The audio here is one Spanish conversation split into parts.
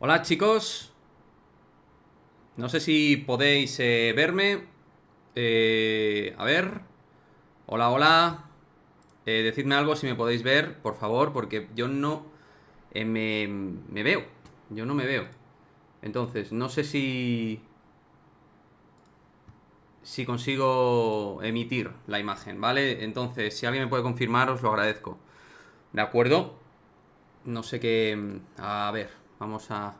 Hola chicos, no sé si podéis verme. A ver, hola, hola. Decidme algo si me podéis ver, por favor, porque yo no me veo. Yo no me veo. Entonces, no sé si consigo emitir la imagen, ¿vale? Entonces, si alguien me puede confirmar, os lo agradezco. ¿De acuerdo? No sé qué. A ver, vamos a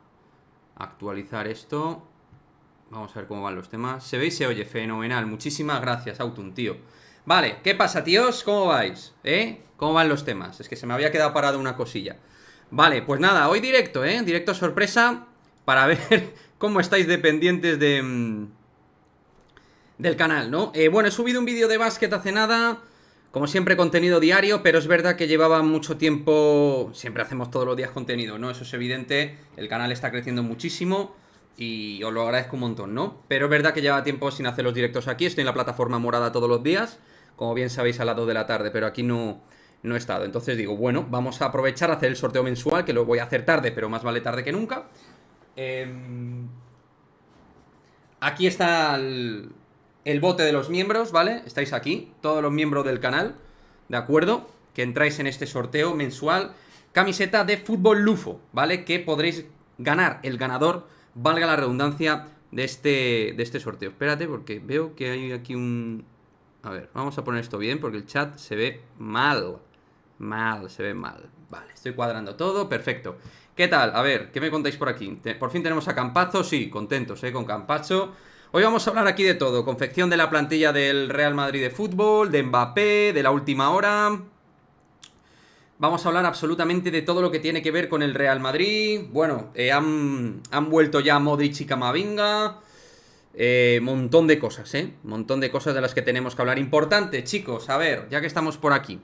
actualizar esto. Vamos a ver cómo van los temas. Se ve y se oye, fenomenal. Muchísimas gracias, Autun, tío. Vale, ¿qué pasa, tíos? ¿Cómo vais? ¿Cómo van los temas? Es que se me había quedado parado una cosilla. Vale, pues nada, hoy directo, Directo sorpresa para ver cómo estáis dependientes del canal, ¿no? Bueno, he subido un vídeo de básquet hace nada. Como siempre, contenido diario, pero es verdad que llevaba mucho tiempo. Siempre hacemos todos los días contenido, ¿no? Eso es evidente. El canal está creciendo muchísimo y os lo agradezco un montón, ¿no? Pero es verdad que lleva tiempo sin hacer los directos aquí. Estoy en la plataforma morada todos los días, como bien sabéis, a las 2 de la tarde, pero aquí no he estado. Entonces digo, bueno, vamos a aprovechar a hacer el sorteo mensual, que lo voy a hacer tarde, pero más vale tarde que nunca. Aquí está el bote de los miembros, ¿vale? Estáis aquí, todos los miembros del canal, ¿de acuerdo? Que entráis en este sorteo mensual. Camiseta de fútbol Lufo, ¿vale? Que podréis ganar el ganador, valga la redundancia, de este sorteo. Espérate, porque veo que hay aquí un... A ver, vamos a poner esto bien, porque el chat se ve mal. Mal, se ve mal. Vale, estoy cuadrando todo, perfecto. ¿Qué tal? A ver, ¿qué me contáis por aquí? Por fin tenemos a Campazzo, sí, contentos, con Campacho. Hoy vamos a hablar aquí de todo, confección de la plantilla del Real Madrid de fútbol, de Mbappé, de la última hora. Vamos a hablar absolutamente de todo lo que tiene que ver con el Real Madrid. Bueno, han vuelto ya Modric y Camavinga. Montón de cosas, Montón de cosas de las que tenemos que hablar. Importante, chicos, a ver, ya que estamos por aquí.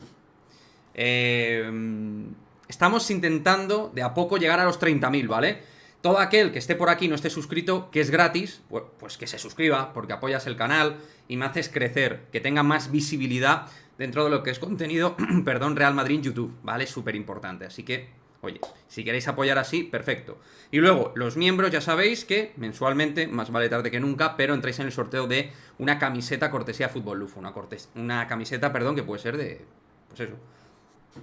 Estamos intentando de a poco llegar a los 30.000, ¿vale? Todo aquel que esté por aquí y no esté suscrito, que es gratis, pues que se suscriba, porque apoyas el canal y me haces crecer, que tenga más visibilidad dentro de lo que es contenido, perdón, Real Madrid en YouTube, ¿vale? Súper importante. Así que, oye, si queréis apoyar así, perfecto. Y luego, los miembros, ya sabéis que mensualmente, más vale tarde que nunca, pero entráis en el sorteo de una camiseta cortesía Fútbol Lufo. Una camiseta, perdón, que puede ser de, pues eso,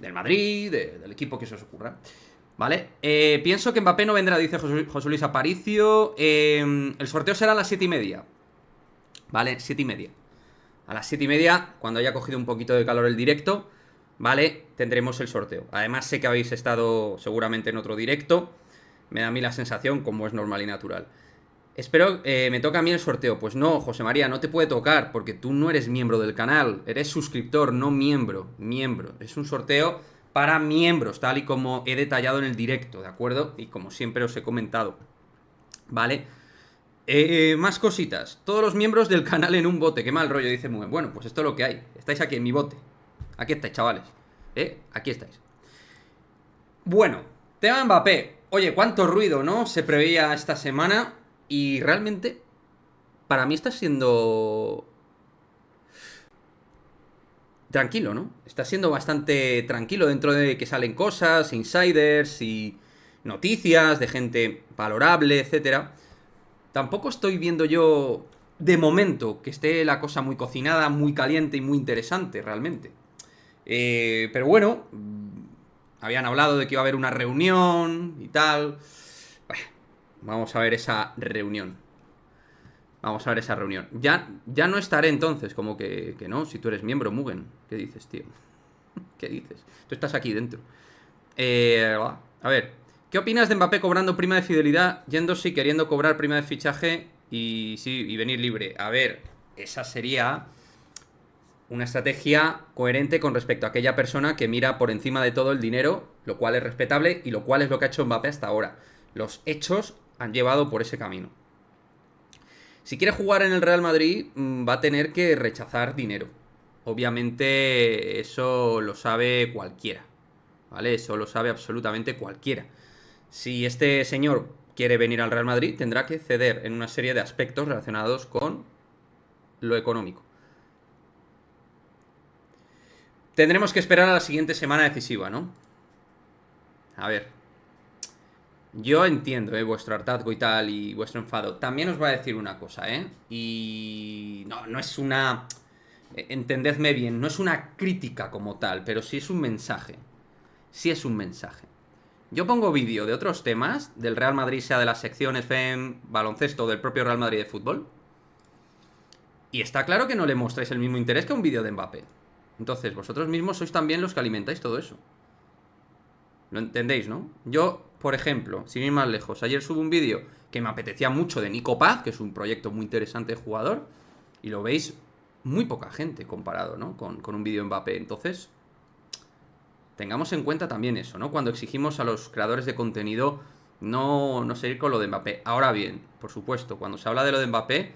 del Madrid, del equipo que se os ocurra. ¿Vale? Pienso que Mbappé no vendrá, dice José Luis Aparicio. El sorteo será a las 7:30. ¿Vale? 7:30. A las 7:30, cuando haya cogido un poquito de calor el directo, ¿vale? Tendremos el sorteo. Además, sé que habéis estado seguramente en otro directo. Me da a mí la sensación, como es normal y natural. Espero, me toca a mí el sorteo. Pues no, José María, no te puede tocar, porque tú no eres miembro del canal, eres suscriptor, no miembro. Miembro. Es un sorteo para miembros, tal y como he detallado en el directo, ¿de acuerdo? Y como siempre os he comentado. ¿Vale? Más cositas. Todos los miembros del canal en un bote. Qué mal rollo, dice muy bueno, pues esto es lo que hay. Estáis aquí en mi bote. Aquí estáis, chavales. Aquí estáis. Bueno, tema Mbappé. Oye, cuánto ruido, ¿no? Se preveía esta semana. Y realmente para mí está siendo tranquilo, ¿no? Está siendo bastante tranquilo dentro de que salen cosas, insiders y noticias de gente valorable, etcétera. Tampoco estoy viendo yo de momento que esté la cosa muy cocinada, muy caliente y muy interesante realmente. Pero bueno, habían hablado de que iba a haber una reunión y tal. Bueno, vamos a ver esa reunión. Vamos a ver esa reunión. Ya no estaré entonces, como que no, si tú eres miembro, Mugen. ¿Qué dices, tío? ¿Qué dices? Tú estás aquí dentro. A ver, ¿qué opinas de Mbappé cobrando prima de fidelidad, yéndose y queriendo cobrar prima de fichaje y sí, y venir libre? A ver, esa sería una estrategia coherente con respecto a aquella persona que mira por encima de todo el dinero, lo cual es respetable y lo cual es lo que ha hecho Mbappé hasta ahora. Los hechos han llevado por ese camino. Si quiere jugar en el Real Madrid, va a tener que rechazar dinero. Obviamente eso lo sabe cualquiera, ¿vale? Eso lo sabe absolutamente cualquiera. Si este señor quiere venir al Real Madrid, tendrá que ceder en una serie de aspectos relacionados con lo económico. Tendremos que esperar a la siguiente semana decisiva, ¿no? A ver. Yo entiendo, vuestro hartazgo y tal, y vuestro enfado. También os voy a decir una cosa, ¿eh? Y... No, no es una... Entendedme bien, no es una crítica como tal, pero sí es un mensaje. Sí es un mensaje. Yo pongo vídeo de otros temas, del Real Madrid, sea de las secciones FEM, baloncesto, del propio Real Madrid de fútbol, y está claro que no le mostráis el mismo interés que un vídeo de Mbappé. Entonces, vosotros mismos sois también los que alimentáis todo eso. ¿Lo entendéis, no? Yo, por ejemplo, sin ir más lejos, ayer subo un vídeo que me apetecía mucho de Nico Paz, que es un proyecto muy interesante de jugador, y lo veis muy poca gente comparado, ¿no? Con un vídeo de Mbappé. Entonces, tengamos en cuenta también eso, ¿no? Cuando exigimos a los creadores de contenido no seguir con lo de Mbappé. Ahora bien, por supuesto, cuando se habla de lo de Mbappé,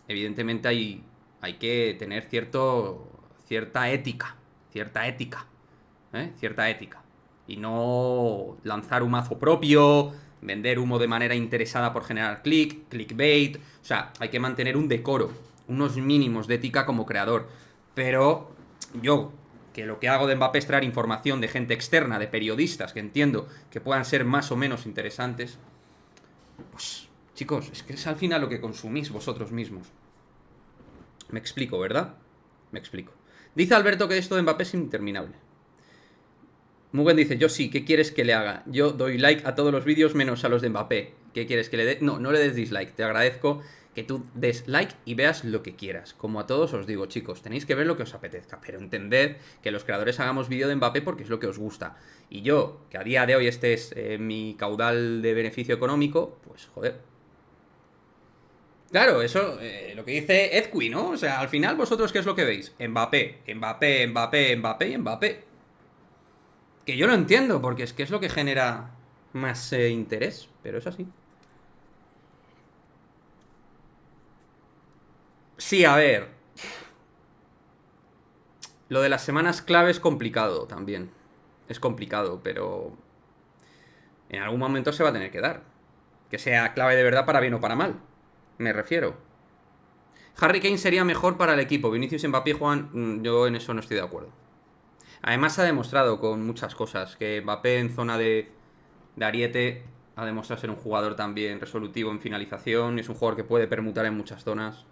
evidentemente hay que tener cierta ética, cierta ética. Y no lanzar un mazo propio, vender humo de manera interesada por generar clickbait. O sea, hay que mantener un decoro, unos mínimos de ética como creador. Pero yo, que lo que hago de Mbappé es traer información de gente externa, de periodistas, que entiendo que puedan ser más o menos interesantes, pues, chicos, es que es al final lo que consumís vosotros mismos. Me explico, ¿verdad? Me explico. Dice Alberto que esto de Mbappé es interminable. Mugen dice, yo sí, ¿qué quieres que le haga? Yo doy like a todos los vídeos menos a los de Mbappé. ¿Qué quieres que le dé? No, no le des dislike. Te agradezco que tú des like y veas lo que quieras. Como a todos os digo, chicos, tenéis que ver lo que os apetezca. Pero entended que los creadores hagamos vídeo de Mbappé porque es lo que os gusta. Y yo, que a día de hoy este es mi caudal de beneficio económico, pues joder. Claro, eso, lo que dice Ezqui, ¿no? O sea, al final vosotros, ¿qué es lo que veis? Mbappé, Mbappé, Mbappé, Mbappé y Mbappé. Que yo lo entiendo, porque es que es lo que genera más interés, pero es así. Sí, a ver. Lo de las semanas clave es complicado también. Es complicado, pero en algún momento se va a tener que dar. Que sea clave de verdad para bien o para mal. Me refiero. Harry Kane sería mejor para el equipo. Vinicius, Mbappé y Juan, yo en eso no estoy de acuerdo. Además se ha demostrado con muchas cosas que Mbappé en zona de ariete ha demostrado ser un jugador también resolutivo en finalización. Es un jugador que puede permutar en muchas zonas.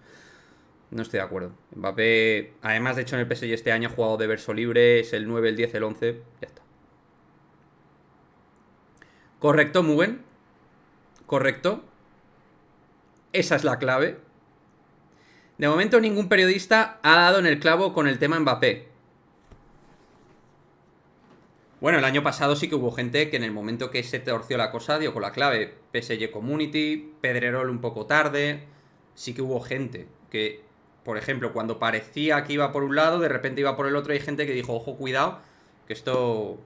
No estoy de acuerdo. Mbappé, además de hecho en el PSG este año ha jugado de verso libre, es el 9, el 10, el 11, ya está. Correcto, Mugen. Correcto. Esa es la clave. De momento ningún periodista ha dado en el clavo con el tema Mbappé. Bueno, el año pasado sí que hubo gente que en el momento que se torció la cosa dio con la clave. PSG Community, Pedrerol un poco tarde. Sí que hubo gente que, por ejemplo, cuando parecía que iba por un lado, de repente iba por el otro y hay gente que dijo, ojo, cuidado, que esto...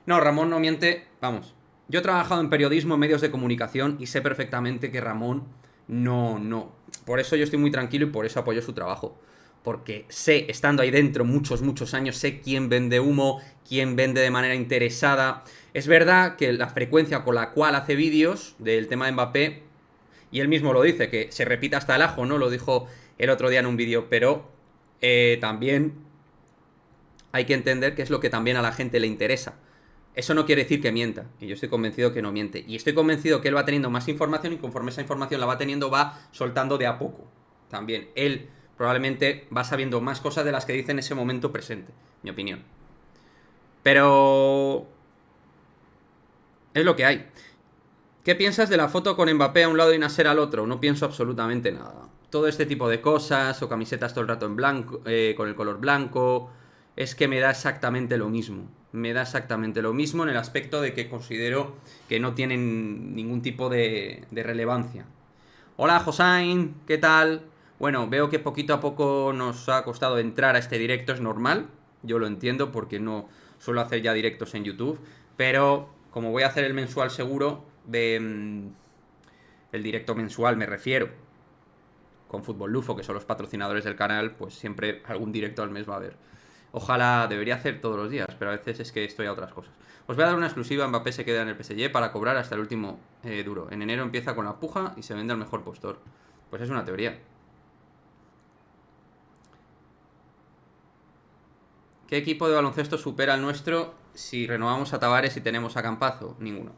No, Ramón no miente, vamos. Yo he trabajado en periodismo, en medios de comunicación y sé perfectamente que Ramón no. Por eso yo estoy muy tranquilo y por eso apoyo su trabajo. Porque sé, estando ahí dentro muchos años, sé quién vende humo, quién vende de manera interesada. Es verdad que la frecuencia con la cual hace vídeos del tema de Mbappé, y él mismo lo dice, que se repite hasta el ajo, ¿no? Lo dijo el otro día en un vídeo, pero también hay que entender que es lo que también a la gente le interesa. Eso no quiere decir que mienta, y yo estoy convencido que no miente. Y estoy convencido que él va teniendo más información y conforme esa información la va teniendo va soltando de a poco. También él probablemente va sabiendo más cosas de las que dice en ese momento presente, mi opinión. Pero... es lo que hay. ¿Qué piensas de la foto con Mbappé a un lado y Nasser al otro? No pienso absolutamente nada. Todo este tipo de cosas, o camisetas todo el rato en blanco, con el color blanco, es que me da exactamente lo mismo. Me da exactamente lo mismo en el aspecto de que considero que no tienen ningún tipo de relevancia. Hola Josain, ¿qué tal? Bueno, veo que poquito a poco nos ha costado entrar a este directo, es normal. Yo lo entiendo porque no suelo hacer ya directos en YouTube. Pero como voy a hacer el mensual seguro, el directo mensual me refiero, con Fútbol Lufo, que son los patrocinadores del canal, pues siempre algún directo al mes va a haber. Ojalá, debería hacer todos los días, pero a veces es que estoy a otras cosas. Os voy a dar una exclusiva, Mbappé se queda en el PSG para cobrar hasta el último duro. En enero empieza con la puja y se vende al mejor postor. Pues es una teoría. ¿Qué equipo de baloncesto supera al nuestro si renovamos a Tavares y tenemos a Campazo? Ninguno.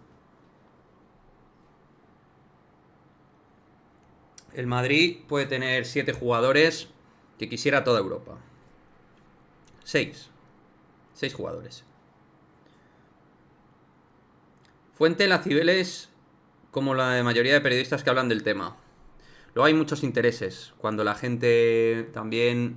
El Madrid puede tener 7 jugadores que quisiera toda Europa. 6 jugadores. Fuente la Cibeles, como la de mayoría de periodistas que hablan del tema. Luego hay muchos intereses. Cuando la gente también,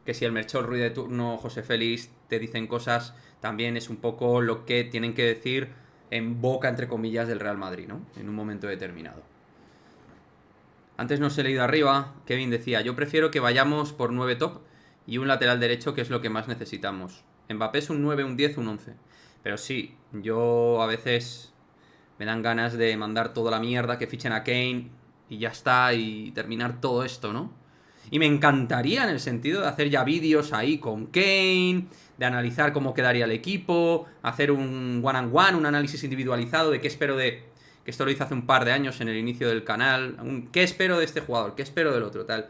que si el Melchor Ruiz de turno, José Félix, te dicen cosas, también es un poco lo que tienen que decir en boca, entre comillas, del Real Madrid, ¿no? En un momento determinado. Antes no se he leído arriba, Kevin decía, yo prefiero que vayamos por 9 top y un lateral derecho, que es lo que más necesitamos. Mbappé es un 9, un 10, un 11. Pero sí, yo a veces me dan ganas de mandar toda la mierda, que fichen a Kane y ya está, y terminar todo esto, ¿no? Y me encantaría en el sentido de hacer ya vídeos ahí con Kane, de analizar cómo quedaría el equipo, hacer un one and one, un análisis individualizado de qué espero de... Que esto lo hice hace un par de años en el inicio del canal. ¿Qué espero de este jugador? ¿Qué espero del otro? Tal.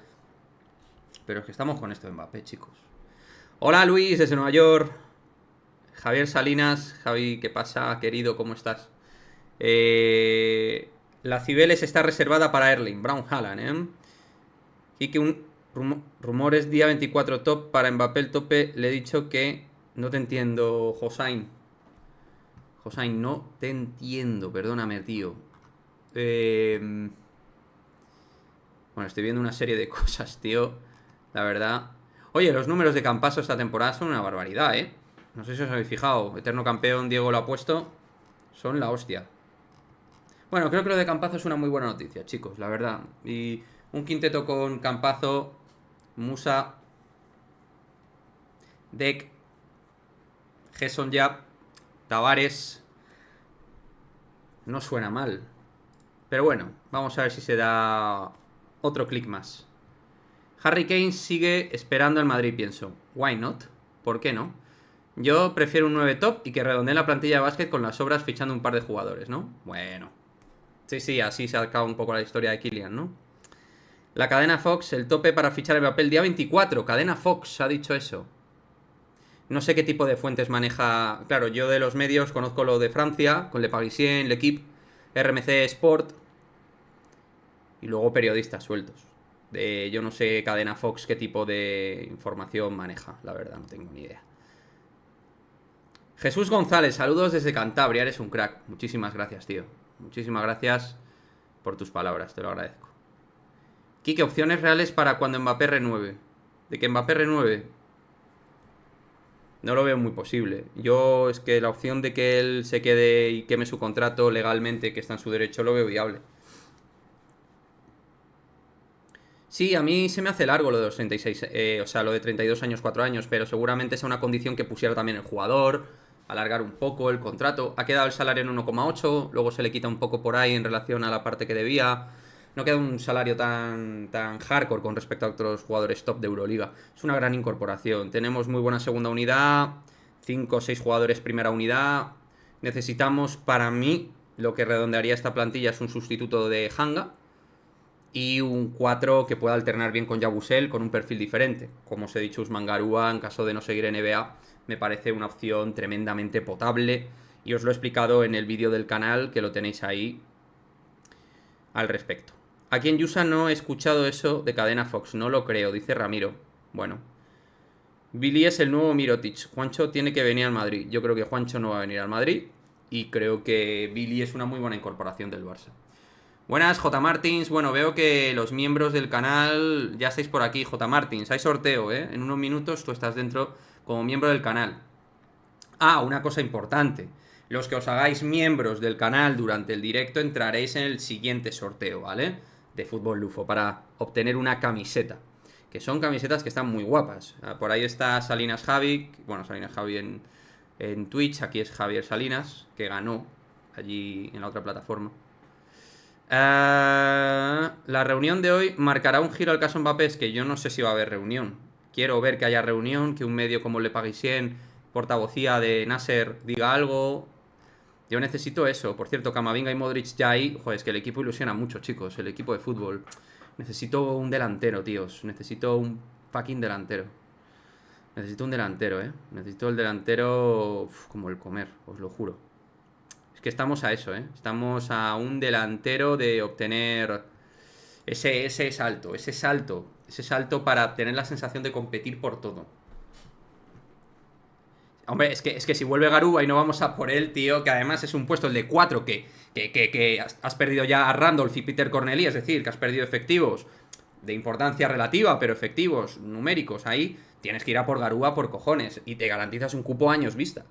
Pero es que estamos con esto de Mbappé, chicos. Hola Luis, desde Nueva York. Javier Salinas. Javi, ¿qué pasa, querido? ¿Cómo estás? La Cibeles está reservada para Erling Brown Haaland, ¿eh? Y que un rumores día 24 top para Mbappé el tope. Le he dicho que no te entiendo, Josain. Josain, no te entiendo, perdóname, tío. Bueno, estoy viendo una serie de cosas, tío. La verdad. Oye, los números de Campaso esta temporada son una barbaridad, ¿eh? No sé si os habéis fijado. Eterno campeón, Diego lo ha puesto. Son la hostia. Bueno, creo que lo de Campazo es una muy buena noticia, chicos, la verdad. Y un quinteto con Campazo, Musa, Dek, Gerson Yap, Tavares. No suena mal. Pero bueno, vamos a ver si se da otro clic más. Harry Kane sigue esperando al Madrid, pienso. Why not? ¿Por qué no? Yo prefiero un 9 top y que redondee la plantilla de básquet con las sobras fichando un par de jugadores, ¿no? Bueno. Sí, así se acaba un poco la historia de Kylian, ¿no? La cadena Fox, el tope para fichar el papel día 24. Cadena Fox ha dicho eso. No sé qué tipo de fuentes maneja. Claro, yo de los medios conozco lo de Francia, con Le Parisien, L'Equipe, RMC Sport. Y luego periodistas sueltos. Yo no sé cadena Fox qué tipo de información maneja, la verdad, no tengo ni idea. Jesús González, saludos desde Cantabria, eres un crack. Muchísimas gracias, tío. Muchísimas gracias por tus palabras, te lo agradezco. Quique, opciones reales para cuando Mbappé renueve. ¿De que Mbappé renueve? No lo veo muy posible. Yo es que la opción de que él se quede y queme su contrato legalmente, que está en su derecho, lo veo viable. Sí, a mí se me hace largo lo de los 36, o sea, lo de 32 años, 4 años, pero seguramente sea una condición que pusiera también el jugador, alargar un poco el contrato. Ha quedado el salario en 1,8, luego se le quita un poco por ahí en relación a la parte que debía. No queda un salario tan hardcore con respecto a otros jugadores top de Euroliga. Es una gran incorporación. Tenemos muy buena segunda unidad, 5 o 6 jugadores primera unidad. Necesitamos, para mí, lo que redondearía esta plantilla es un sustituto de Hanga y un 4 que pueda alternar bien con Yabusel con un perfil diferente. Como os he dicho, Usman Garúa, en caso de no seguir en NBA, me parece una opción tremendamente potable. Y os lo he explicado en el vídeo del canal, que lo tenéis ahí al respecto. Aquí en Yusa no he escuchado eso de cadena Fox, no lo creo, dice Ramiro. Bueno. Billy es el nuevo Mirotic. Juancho tiene que venir al Madrid. Yo creo que Juancho no va a venir al Madrid. Y creo que Billy es una muy buena incorporación del Barça. Buenas, J. Martins. Bueno, veo que los miembros del canal ya estáis por aquí, J. Martins. Hay sorteo, ¿eh? En unos minutos tú estás dentro como miembro del canal. Ah, una cosa importante. Los que os hagáis miembros del canal durante el directo entraréis en el siguiente sorteo, ¿vale? De Fútbol Lufo para obtener una camiseta. Que son camisetas que están muy guapas. Por ahí está Salinas Javi. Bueno, Salinas Javi en Twitch. Aquí es Javier Salinas, que ganó allí en la otra plataforma. La reunión de hoy marcará un giro al caso Mbappé. Es que yo no sé si va a haber reunión. Quiero ver que haya reunión, que un medio como Le Parisien, portavocía de Nasser, diga algo. Yo necesito eso. Por cierto, Camavinga y Modric ya ahí. Joder, es que el equipo ilusiona mucho, chicos. El equipo de fútbol. Necesito un delantero, tíos. Necesito un fucking delantero. Necesito un delantero, ¿eh? Necesito el delantero como el comer, os lo juro. Es que estamos a eso, ¿eh? Estamos a un delantero de obtener Ese salto para tener la sensación de competir por todo. Hombre, es que si vuelve Garuba y no vamos a por él, tío, que además es un puesto el de 4 que has perdido ya a Randolph y Peter Corneli, es decir, que has perdido efectivos de importancia relativa, pero efectivos numéricos ahí, tienes que ir a por Garuba por cojones y te garantizas un cupo a años vista.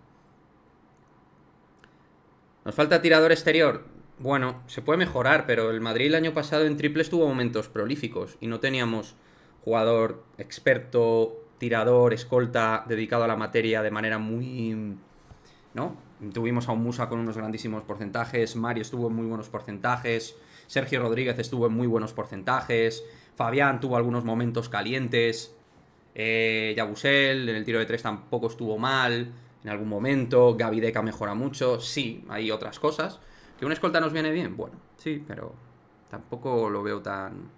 Nos falta tirador exterior. Bueno, se puede mejorar, pero el Madrid el año pasado en triples tuvo momentos prolíficos y no teníamos jugador experto, tirador, escolta, dedicado a la materia de manera muy... ¿no? Tuvimos a un Musa con unos grandísimos porcentajes, Mario estuvo en muy buenos porcentajes, Sergio Rodríguez estuvo en muy buenos porcentajes, Fabián tuvo algunos momentos calientes, Yabusel en el tiro de 3 tampoco estuvo mal en algún momento, Gaby Deca mejora mucho, sí, hay otras cosas. ¿Que una escolta nos viene bien? Bueno, sí, pero tampoco lo veo tan...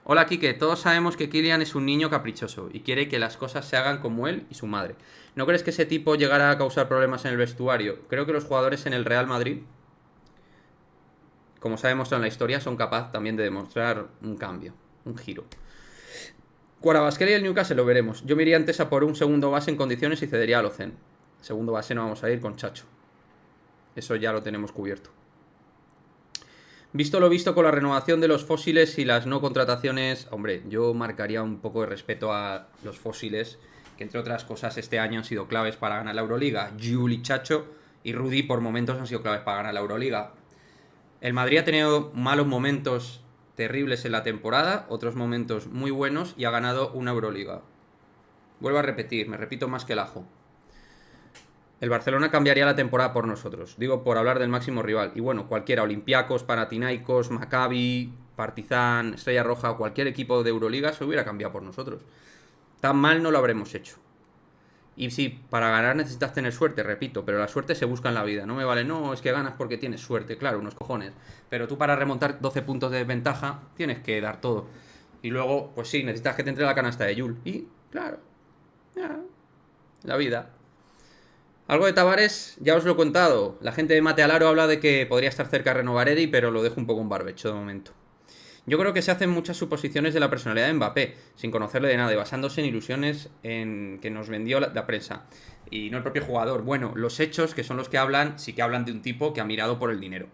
Hola, Kike. Todos sabemos que Kylian es un niño caprichoso y quiere que las cosas se hagan como él y su madre. ¿No crees que ese tipo llegará a causar problemas en el vestuario? Creo que los jugadores en el Real Madrid, como se ha demostrado en la historia, son capaces también de demostrar un cambio, un giro. Cuarabasquel y el Newcastle lo veremos. Yo me iría antes a por un segundo base en condiciones y cedería a Locen. Segundo base no vamos a ir con Chacho. Eso ya lo tenemos cubierto. Visto lo visto con la renovación de los fósiles y las no contrataciones, hombre, yo marcaría un poco de respeto a los fósiles, que entre otras cosas este año han sido claves para ganar la Euroliga. Juli, Chacho y Rudy por momentos han sido claves para ganar la Euroliga. El Madrid ha tenido malos momentos terribles en la temporada, otros momentos muy buenos y ha ganado una Euroliga. Vuelvo a repetir, me repito más que el ajo. El Barcelona cambiaría la temporada por nosotros. Digo, por hablar del máximo rival. Y bueno, cualquiera, Olympiacos, Panathinaikos, Maccabi, Partizan, Estrella Roja, cualquier equipo de Euroliga se hubiera cambiado por nosotros. Tan mal no lo habremos hecho. Y sí, para ganar necesitas tener suerte, repito, pero la suerte se busca en la vida. No me vale, no, es que ganas porque tienes suerte, claro, unos cojones. Pero tú para remontar 12 puntos de ventaja tienes que dar todo. Y luego, pues sí, necesitas que te entre la canasta de Jul. Y, claro, ya, la vida. Algo de Tavares, ya os lo he contado. La gente de Mate Alaro habla de que podría estar cerca de renovar Eddy, pero lo dejo un poco en barbecho de momento. Yo creo que se hacen muchas suposiciones de la personalidad de Mbappé, sin conocerle de nada y basándose en ilusiones en que nos vendió la prensa. Y no el propio jugador. Bueno, los hechos, que son los que hablan, sí que hablan de un tipo que ha mirado por el dinero.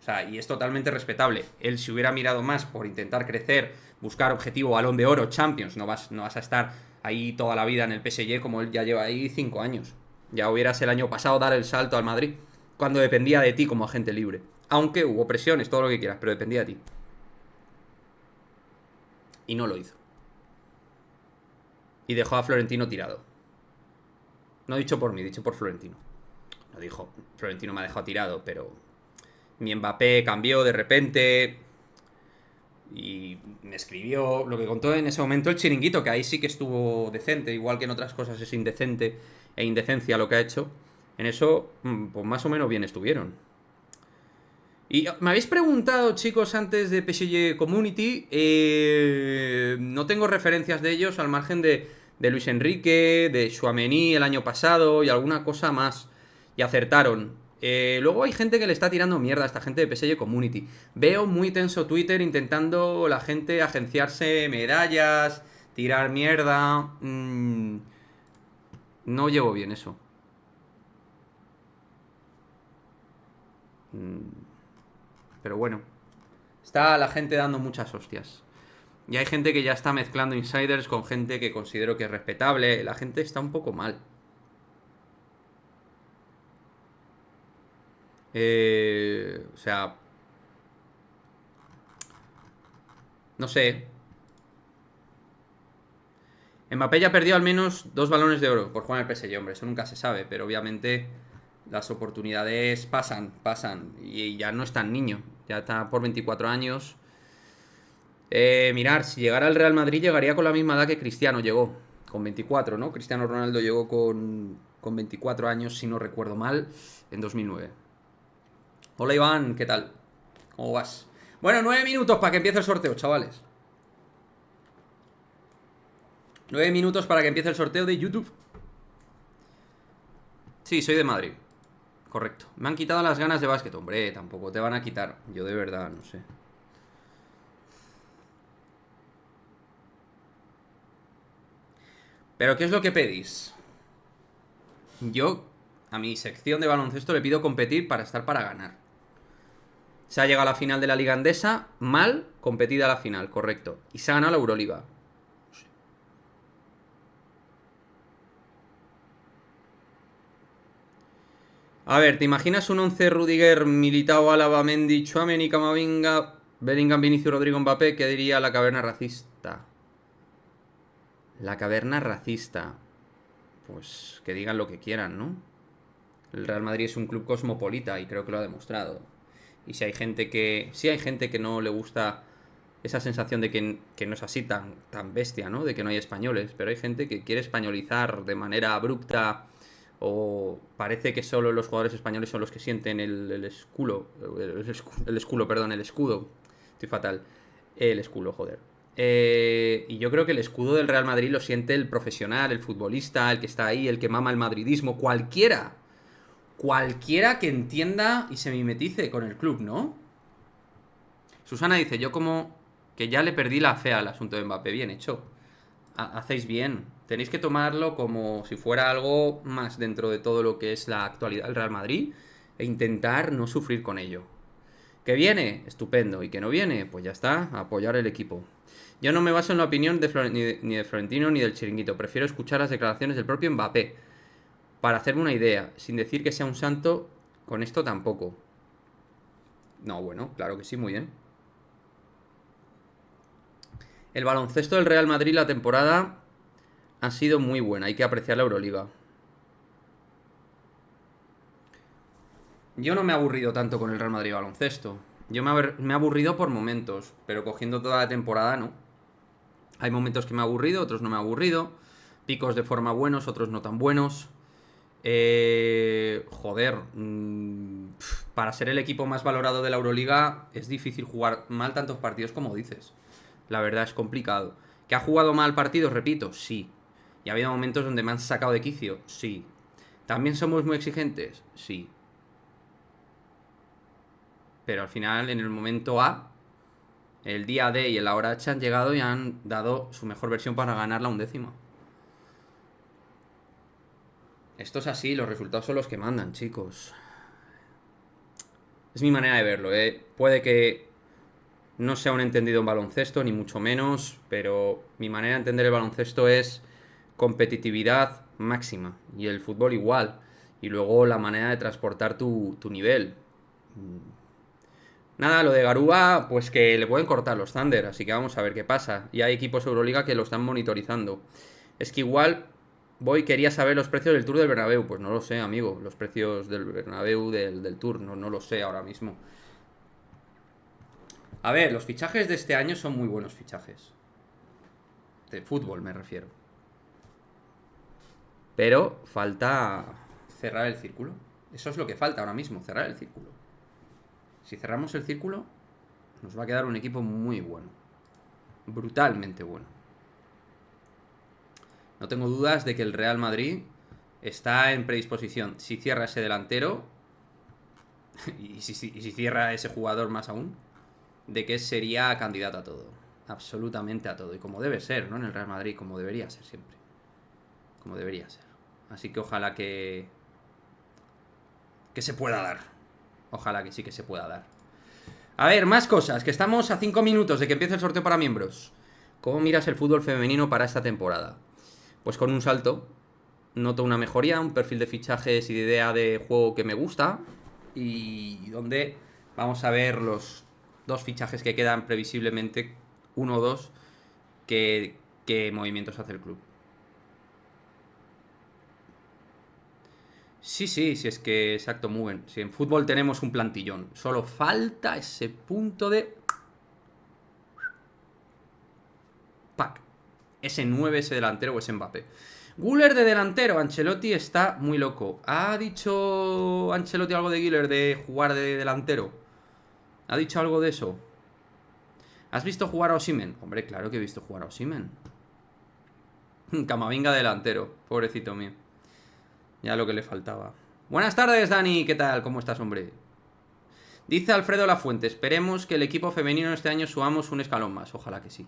O sea, y es totalmente respetable. Él si hubiera mirado más por intentar crecer, buscar objetivo, Balón de Oro, Champions, no vas a estar ahí toda la vida en el PSG como él ya lleva ahí 5 años. Ya hubieras el año pasado dar el salto al Madrid, cuando dependía de ti como agente libre. Aunque hubo presiones, todo lo que quieras, pero dependía de ti. Y no lo hizo. Y dejó a Florentino tirado. No dicho por mí, dicho por Florentino. No dijo, Florentino me ha dejado tirado, pero mi Mbappé cambió de repente y me escribió lo que contó en ese momento el Chiringuito, que ahí sí que estuvo decente, igual que en otras cosas es indecente e indecencia lo que ha hecho. En eso, pues más o menos bien estuvieron. Y me habéis preguntado, chicos, antes de PSG Community, no tengo referencias de ellos al margen de Luis Enrique, de Tchouaméni el año pasado y alguna cosa más. Y acertaron. Luego hay gente que le está tirando mierda a esta gente de PSG Community. Veo muy tenso Twitter intentando la gente agenciarse medallas, tirar mierda. No llevo bien eso. Pero bueno, está la gente dando muchas hostias. Y hay gente que ya está mezclando insiders con gente que considero que es respetable. La gente está un poco mal. O sea... No sé. Mbappé ya perdió al menos 2 balones de oro por jugar en el PSG, hombre. Eso nunca se sabe, pero obviamente las oportunidades pasan. Y ya no es tan niño. Ya está por 24 años. Mirar, si llegara al Real Madrid llegaría con la misma edad que Cristiano llegó. Con 24, ¿no? Cristiano Ronaldo llegó con 24 años, si no recuerdo mal, en 2009. Hola Iván, ¿qué tal? ¿Cómo vas? Bueno, 9 minutos para que empiece el sorteo, chavales. 9 minutos para que empiece el sorteo de YouTube. Sí, soy de Madrid. Correcto. Me han quitado las ganas de básquet. Hombre, tampoco te van a quitar. Yo de verdad, no sé. ¿Pero qué es lo que pedís? Yo, a mi sección de baloncesto, le pido competir para estar para ganar. Se ha llegado a la final de la Liga Endesa, mal competida a la final, correcto. Y se ha ganado la Euroliga. A ver, ¿te imaginas un 11 Rudiger, Militao, Álava, Mendy, Tchouaméni, Camavinga, Bellingham, Vinicius, Rodrigo, Mbappé? ¿Qué diría la caverna racista? La caverna racista. Pues que digan lo que quieran, ¿no? El Real Madrid es un club cosmopolita y creo que lo ha demostrado. Y si hay gente que... Sí hay gente que no le gusta esa sensación de que no es así tan bestia, ¿no? De que no hay españoles. Pero hay gente que quiere españolizar de manera abrupta o parece que solo los jugadores españoles son los que sienten el escudo. El escudo, perdón, el escudo. Estoy fatal. El escudo, joder. Y yo creo que el escudo del Real Madrid lo siente el profesional, el futbolista, el que está ahí, el que mama el madridismo, cualquiera. Cualquiera que entienda y se mimetice con el club, ¿no? Susana dice, yo como que ya le perdí la fe al asunto de Mbappé. Bien hecho. Hacéis bien. Tenéis que tomarlo como si fuera algo más dentro de todo lo que es la actualidad del Real Madrid e intentar no sufrir con ello. ¿Que viene? Estupendo. ¿Y que no viene? Pues ya está, a apoyar el equipo. Yo no me baso en la opinión ni de Florentino ni del Chiringuito. Prefiero escuchar las declaraciones del propio Mbappé para hacerme una idea, sin decir que sea un santo con esto tampoco. No, bueno, claro que sí, muy bien. El baloncesto del Real Madrid la temporada ha sido muy buena, hay que apreciar la Euroliga. Yo no me he aburrido tanto con el Real Madrid baloncesto. Yo me he aburrido por momentos, pero cogiendo toda la temporada no. Hay momentos que me ha aburrido, otros no me ha aburrido. Picos de forma buenos, otros no tan buenos. Joder, para ser el equipo más valorado de la Euroliga es difícil jugar mal tantos partidos como dices. La verdad es complicado. ¿Que ha jugado mal partidos? Repito, sí. Y ha habido momentos donde me han sacado de quicio, sí. ¿También somos muy exigentes? Sí. Pero al final, en el momento A, el día D y en la hora H han llegado y han dado su mejor versión para ganar la 1/10. Esto es así, los resultados son los que mandan, chicos. Es mi manera de verlo, ¿eh? Puede que no sea un entendido en baloncesto, ni mucho menos, pero mi manera de entender el baloncesto es competitividad máxima. Y el fútbol igual. Y luego la manera de transportar tu nivel. Nada, lo de Garuba, pues que le pueden cortar los Thunder, así que vamos a ver qué pasa. Y hay equipos Euroliga que lo están monitorizando. Es que igual quería saber los precios del Tour del Bernabéu. Pues no lo sé, amigo. Los precios del Bernabéu del Tour, no lo sé ahora mismo. A ver, los fichajes de este año son muy buenos fichajes. De fútbol me refiero. Pero falta cerrar el círculo. Eso es lo que falta ahora mismo, cerrar el círculo. Si cerramos el círculo, nos va a quedar un equipo muy bueno. Brutalmente bueno. No tengo dudas de que el Real Madrid está en predisposición. Si cierra ese delantero, y si cierra ese jugador más aún, de que sería candidato a todo. Absolutamente a todo. Y como debe ser, ¿no? En el Real Madrid, como debería ser siempre. Como debería ser. Así que ojalá que se pueda dar. Ojalá que sí que se pueda dar. A ver, más cosas, que estamos a 5 minutos de que empiece el sorteo para miembros. ¿Cómo miras el fútbol femenino para esta temporada? Pues con un salto. Noto una mejoría, un perfil de fichajes y de idea de juego que me gusta. Y donde vamos a ver los 2 fichajes que quedan previsiblemente, 1 o 2, qué movimientos hace el club. Sí, es que exacto, muy bien. Si en fútbol tenemos un plantillón, solo falta ese punto de... ¡Pac! Ese 9, ese delantero o ese Mbappé. Güler de delantero, Ancelotti está muy loco. ¿Ha dicho Ancelotti algo de Güler de jugar de delantero? ¿Ha dicho algo de eso? ¿Has visto jugar a Osimhen? Hombre, claro que he visto jugar a Osimhen. Camavinga delantero, pobrecito mío. Ya lo que le faltaba. Buenas tardes, Dani. ¿Qué tal? ¿Cómo estás, hombre? Dice Alfredo Lafuente, esperemos que el equipo femenino este año subamos un escalón más. Ojalá que sí.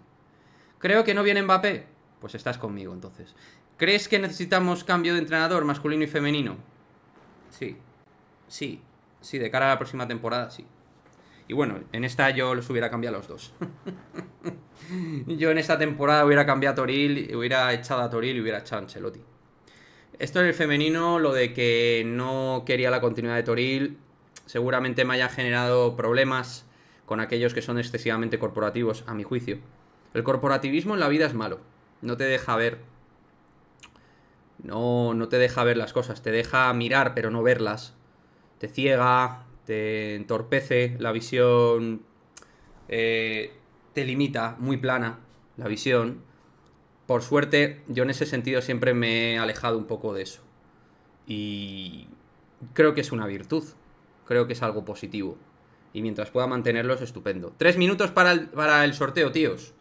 Creo que no viene Mbappé. Pues estás conmigo, entonces. ¿Crees que necesitamos cambio de entrenador masculino y femenino? Sí, sí, sí, de cara a la próxima temporada, sí. Y bueno, en esta yo los hubiera cambiado a los dos. Yo en esta temporada hubiera cambiado a Toril, hubiera echado a Toril y hubiera echado a Ancelotti. Esto en el femenino, lo de que no quería la continuidad de Toril, seguramente me haya generado problemas con aquellos que son excesivamente corporativos, a mi juicio. El corporativismo en la vida es malo. No te deja ver. No te deja ver las cosas. Te deja mirar, pero no verlas. Te ciega, te entorpece la visión. Te limita, muy plana la visión. Por suerte, yo en ese sentido siempre me he alejado un poco de eso. Y creo que es una virtud. Creo que es algo positivo. Y mientras pueda mantenerlo es estupendo. 3 minutos para el sorteo, tíos.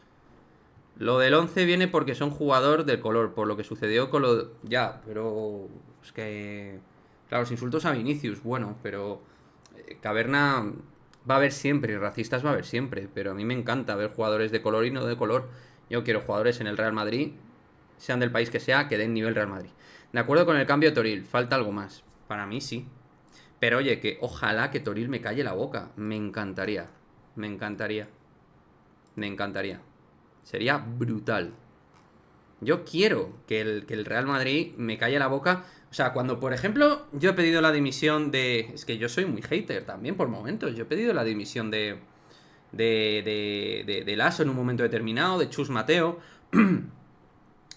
Lo del 11 viene porque son jugador del color, por lo que sucedió con lo... Ya, pero... Es que... Claro, los insultos a Vinicius, bueno, pero... Caverna va a haber siempre, y racistas va a haber siempre, pero a mí me encanta ver jugadores de color y no de color. Yo quiero jugadores en el Real Madrid, sean del país que sea, que den nivel Real Madrid. De acuerdo con el cambio de Toril, falta algo más. Para mí sí. Pero oye, que ojalá que Toril me calle la boca. Me encantaría. Me encantaría. Me encantaría. Sería brutal. Yo quiero que el Real Madrid me calle la boca. O sea, cuando, por ejemplo, yo he pedido la dimisión de... Es que yo soy muy hater también por momentos. Yo he pedido la dimisión de Lasso en un momento determinado, de Chus Mateo.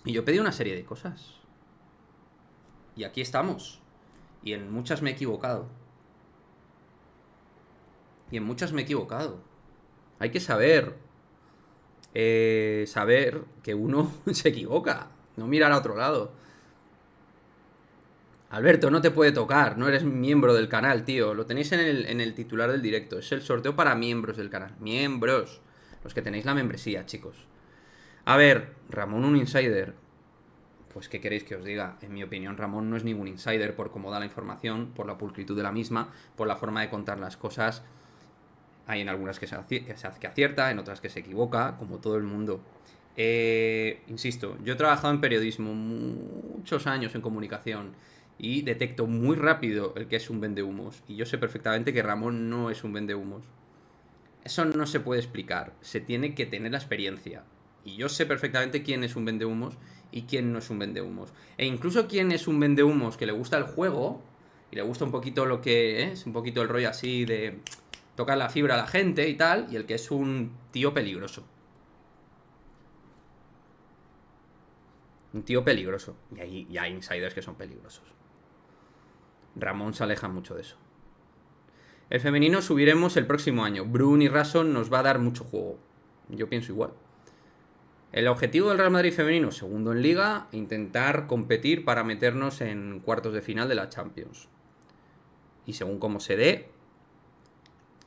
Y yo he pedido una serie de cosas. Y aquí estamos. Y en muchas me he equivocado. Y en muchas me he equivocado. Hay que saber que uno se equivoca, no mirar a otro lado. Alberto, no te puede tocar, no eres miembro del canal, tío. Lo tenéis en el titular del directo. Es el sorteo para miembros del canal. Miembros. Los que tenéis la membresía, chicos. A ver, Ramón, un insider. Pues, ¿qué queréis que os diga? En mi opinión, Ramón no es ningún insider por cómo da la información, por la pulcritud de la misma, por la forma de contar las cosas. Hay en algunas que acierta, en otras que se equivoca, como todo el mundo. Insisto, yo he trabajado en periodismo muchos años en comunicación y detecto muy rápido el que es un vendehumos. Y yo sé perfectamente que Ramón no es un vendehumos. Eso no se puede explicar, se tiene que tener la experiencia. Y yo sé perfectamente quién es un vendehumos y quién no es un vendehumos. E incluso quién es un vendehumos que le gusta el juego y le gusta un poquito lo que es, un poquito el rollo así de tocar la fibra a la gente y tal, y el que es un tío peligroso. Un tío peligroso. Y hay insiders que son peligrosos. Ramón se aleja mucho de eso. El femenino subiremos el próximo año. Brun y Rason nos va a dar mucho juego. Yo pienso igual. El objetivo del Real Madrid femenino, segundo en Liga, intentar competir para meternos en cuartos de final de la Champions. Y según cómo se dé,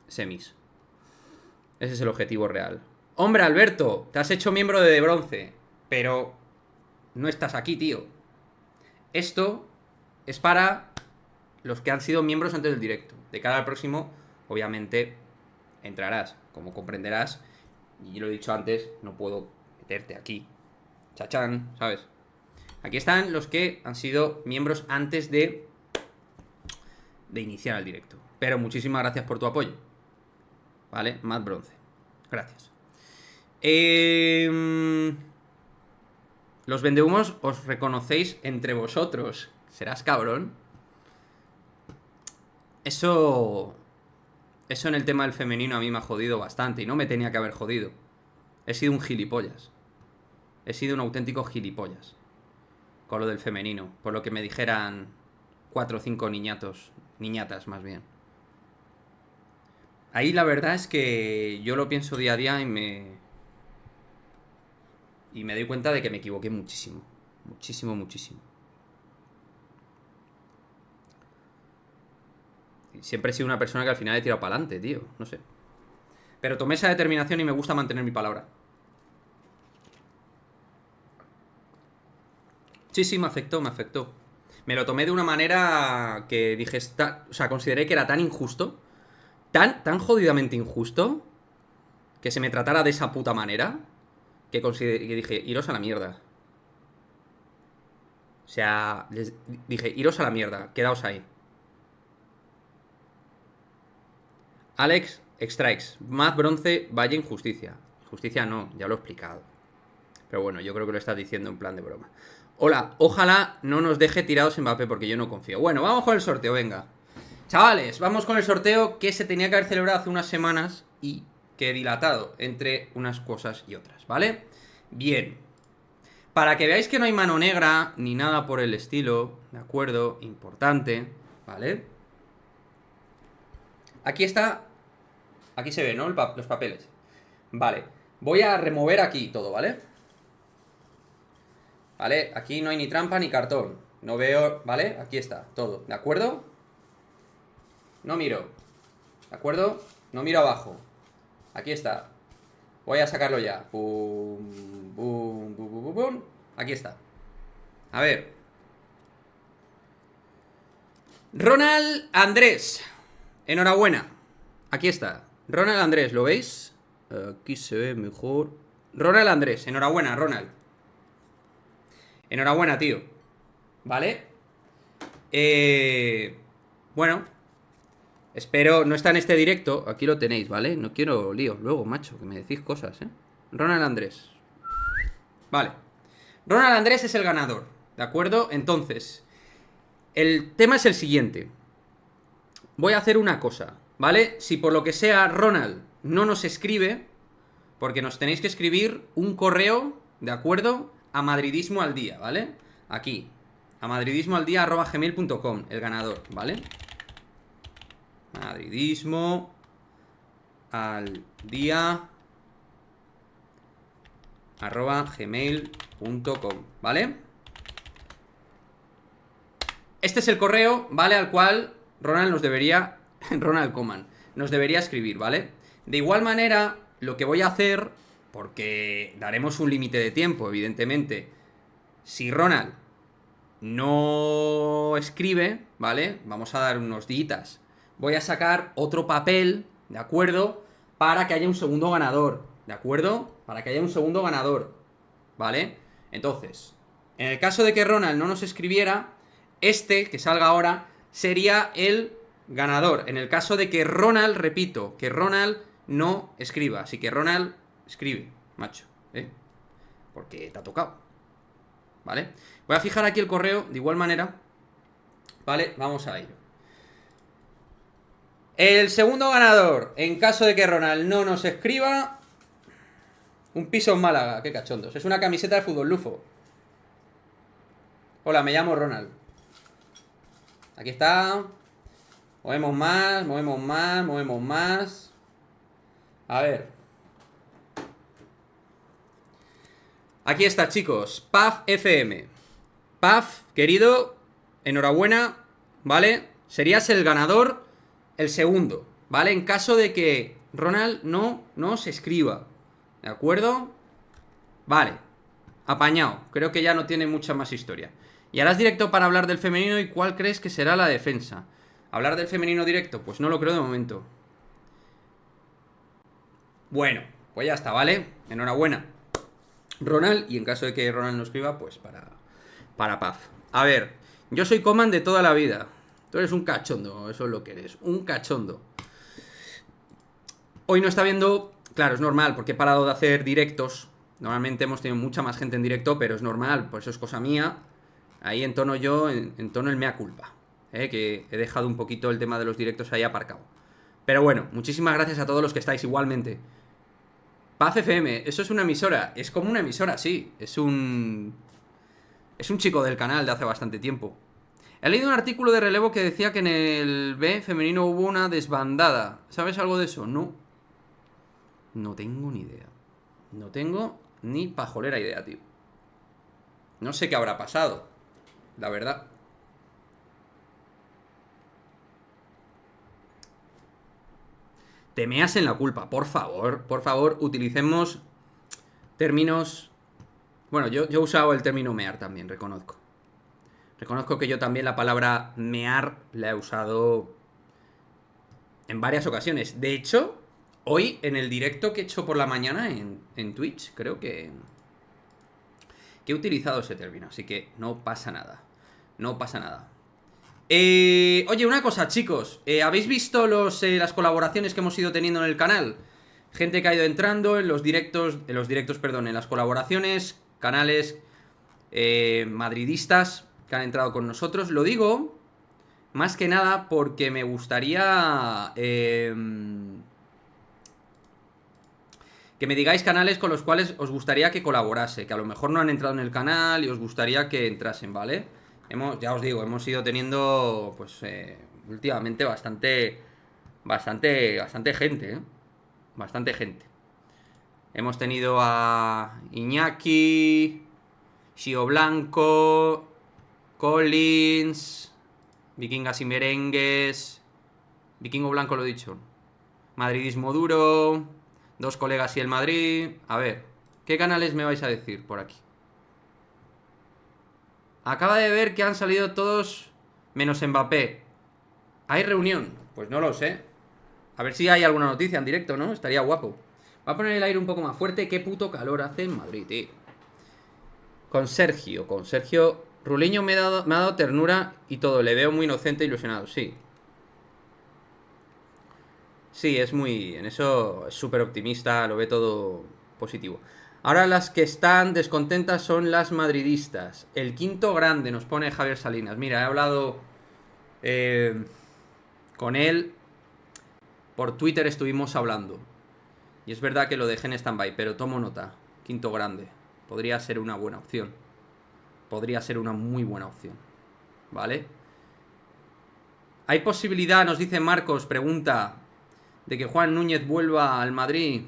semis. Ese es el objetivo real. Hombre, Alberto, te has hecho miembro de bronce, pero no estás aquí, tío. Esto es para los que han sido miembros antes del directo. De cara al próximo, obviamente, entrarás. Como comprenderás, y lo he dicho antes, no puedo meterte aquí. Chachán, ¿sabes? Aquí están los que han sido miembros antes de iniciar el directo. Pero muchísimas gracias por tu apoyo. ¿Vale? Matt Bronce. Gracias. Los vendehumos os reconocéis entre vosotros. ¿Serás cabrón? Eso en el tema del femenino a mí me ha jodido bastante. Y no me tenía que haber jodido. He sido un gilipollas. He sido un auténtico gilipollas. Con lo del femenino. Por lo que me dijeran 4 o 5 niñatos. Niñatas, más bien. Ahí la verdad es que yo lo pienso día a día y me doy cuenta de que me equivoqué muchísimo. Muchísimo, muchísimo. Siempre he sido una persona que al final he tirado para adelante, tío. No sé. Pero tomé esa determinación y me gusta mantener mi palabra. Sí, me afectó, me afectó. Me lo tomé de una manera que dije... O sea, consideré que era tan injusto. Tan jodidamente injusto. Que se me tratara de esa puta manera. Que dije, iros a la mierda. O sea, les dije, iros a la mierda, quedaos ahí. Alex, Strikes, más bronce, Valle injusticia. Justicia no, ya lo he explicado. Pero bueno, yo creo que lo estás diciendo en plan de broma. Hola, ojalá no nos deje tirados Mbappé porque yo no confío. Bueno, vamos con el sorteo, venga. Chavales, vamos con el sorteo que se tenía que haber celebrado hace unas semanas y que he dilatado entre unas cosas y otras, ¿vale? Bien. Para que veáis que no hay mano negra ni nada por el estilo, ¿de acuerdo? Importante, ¿vale? Aquí está. Aquí se ve, ¿no? Los papeles. Vale. Voy a remover aquí todo, ¿vale? ¿Vale? Aquí no hay ni trampa ni cartón. No veo, ¿vale? Aquí está, todo, ¿de acuerdo? No miro, ¿de acuerdo? No miro abajo. Aquí está. Voy a sacarlo ya. Pum, pum, pum, pum, pum, pum. Aquí está. A ver. Ronald Andrés. Enhorabuena. Aquí está. Ronald Andrés, ¿lo veis? Aquí se ve mejor. Ronald Andrés, enhorabuena, Ronald. Enhorabuena, tío. ¿Vale? Bueno. Espero, no está en este directo. Aquí lo tenéis, ¿vale? No quiero líos luego, macho, que me decís cosas, ¿eh? Ronald Andrés. Vale. Ronald Andrés es el ganador, ¿de acuerdo? Entonces, el tema es el siguiente. Voy a hacer una cosa, ¿vale? Si por lo que sea Ronald no nos escribe, porque nos tenéis que escribir un correo, ¿de acuerdo? A madridismoaldía, ¿vale? Aquí, a madridismoaldía@gmail.com, el ganador, ¿vale? Madridismo al día @gmail.com, ¿vale? Este es el correo, ¿vale? Al cual Ronald nos debería Ronald Koeman nos debería escribir, ¿vale? De igual manera, lo que voy a hacer, porque daremos un límite de tiempo, evidentemente, si Ronald no escribe, ¿vale? Vamos a dar unos días. Voy a sacar otro papel, ¿de acuerdo? Para que haya un segundo ganador, ¿de acuerdo? Para que haya un segundo ganador, ¿vale? Entonces, en el caso de que Ronald no nos escribiera, este, que salga ahora, sería el ganador. En el caso de que Ronald, repito, que Ronald no escriba. Así que Ronald, escribe, macho, ¿eh? Porque te ha tocado, ¿vale? Voy a fijar aquí el correo de igual manera, ¿vale? Vamos a ello. El segundo ganador, en caso de que Ronald no nos escriba, un piso en Málaga, qué cachondos. Es una camiseta de Fútbol Lufo. Hola, me llamo Ronald. Aquí está. Movemos más, movemos más, movemos más. A ver. Aquí está, chicos. Paf FM. Paf, querido, enhorabuena, ¿vale? Serías el ganador, el segundo, ¿vale? En caso de que Ronald no nos escriba, ¿de acuerdo? Vale, apañado. Creo que ya no tiene mucha más historia. Y harás directo para hablar del femenino y cuál crees que será la defensa. ¿Hablar del femenino directo? Pues no lo creo de momento. Bueno, pues ya está, ¿vale? Enhorabuena, Ronald, y en caso de que Ronald no escriba, pues para Paz. A ver, yo soy Koeman de toda la vida. Tú eres un cachondo, eso es lo que eres, un cachondo. Hoy no está viendo, claro, es normal, porque he parado de hacer directos. Normalmente hemos tenido mucha más gente en directo, pero es normal, por eso es cosa mía. Ahí entono yo, entono el mea culpa, que he dejado un poquito el tema de los directos ahí aparcado. Pero bueno, muchísimas gracias a todos los que estáis igualmente. Paz FM, eso es una emisora, es como una emisora, sí, es un chico del canal de hace bastante tiempo. He leído un artículo de relevo que decía que en el B femenino hubo una desbandada. ¿Sabes algo de eso? No. No tengo ni idea. No tengo ni pajolera idea, tío. No sé qué habrá pasado, la verdad. Te meas en la culpa, por favor, utilicemos términos. Bueno, yo he usado el término mear también, reconozco. Reconozco que yo también la palabra mear la he usado en varias ocasiones. De hecho, hoy en el directo que he hecho por la mañana en Twitch, creo que he utilizado ese término, así que no pasa nada. No pasa nada. Oye, una cosa, chicos. ¿Habéis visto las colaboraciones que hemos ido teniendo en el canal? Gente que ha ido entrando en los directos, perdón, en las colaboraciones, canales madridistas que han entrado con nosotros. Lo digo más que nada porque me gustaría que me digáis canales con los cuales os gustaría que colaborase, que a lo mejor no han entrado en el canal y os gustaría que entrasen, ¿vale? Ya os digo, hemos ido teniendo, pues, últimamente bastante gente, ¿eh? Bastante gente. Hemos tenido a Iñaki, Shio Blanco, Collins, Vikingas y Merengues, Vikingo Blanco lo he dicho, Madridismo Duro, Dos Colegas y el Madrid. A ver, ¿qué canales me vais a decir por aquí? Acaba de ver que han salido todos menos Mbappé. ¿Hay reunión? Pues no lo sé. A ver si hay alguna noticia en directo, ¿no? Estaría guapo. Va a poner el aire un poco más fuerte. Qué puto calor hace en Madrid, tío. Con Sergio. Ruliño me ha dado ternura y todo. Le veo muy inocente e ilusionado, sí. Sí, es muy... En eso es súper optimista, lo ve todo positivo. Ahora las que están descontentas son las madridistas. El quinto grande, nos pone Javier Salinas. Mira, he hablado con él. Por Twitter estuvimos hablando. Y es verdad que lo dejé en stand-by, pero tomo nota. Quinto grande. Podría ser una buena opción. Podría ser una muy buena opción. ¿Vale? ¿Hay posibilidad, nos dice Marcos, pregunta, de que Juan Núñez vuelva al Madrid?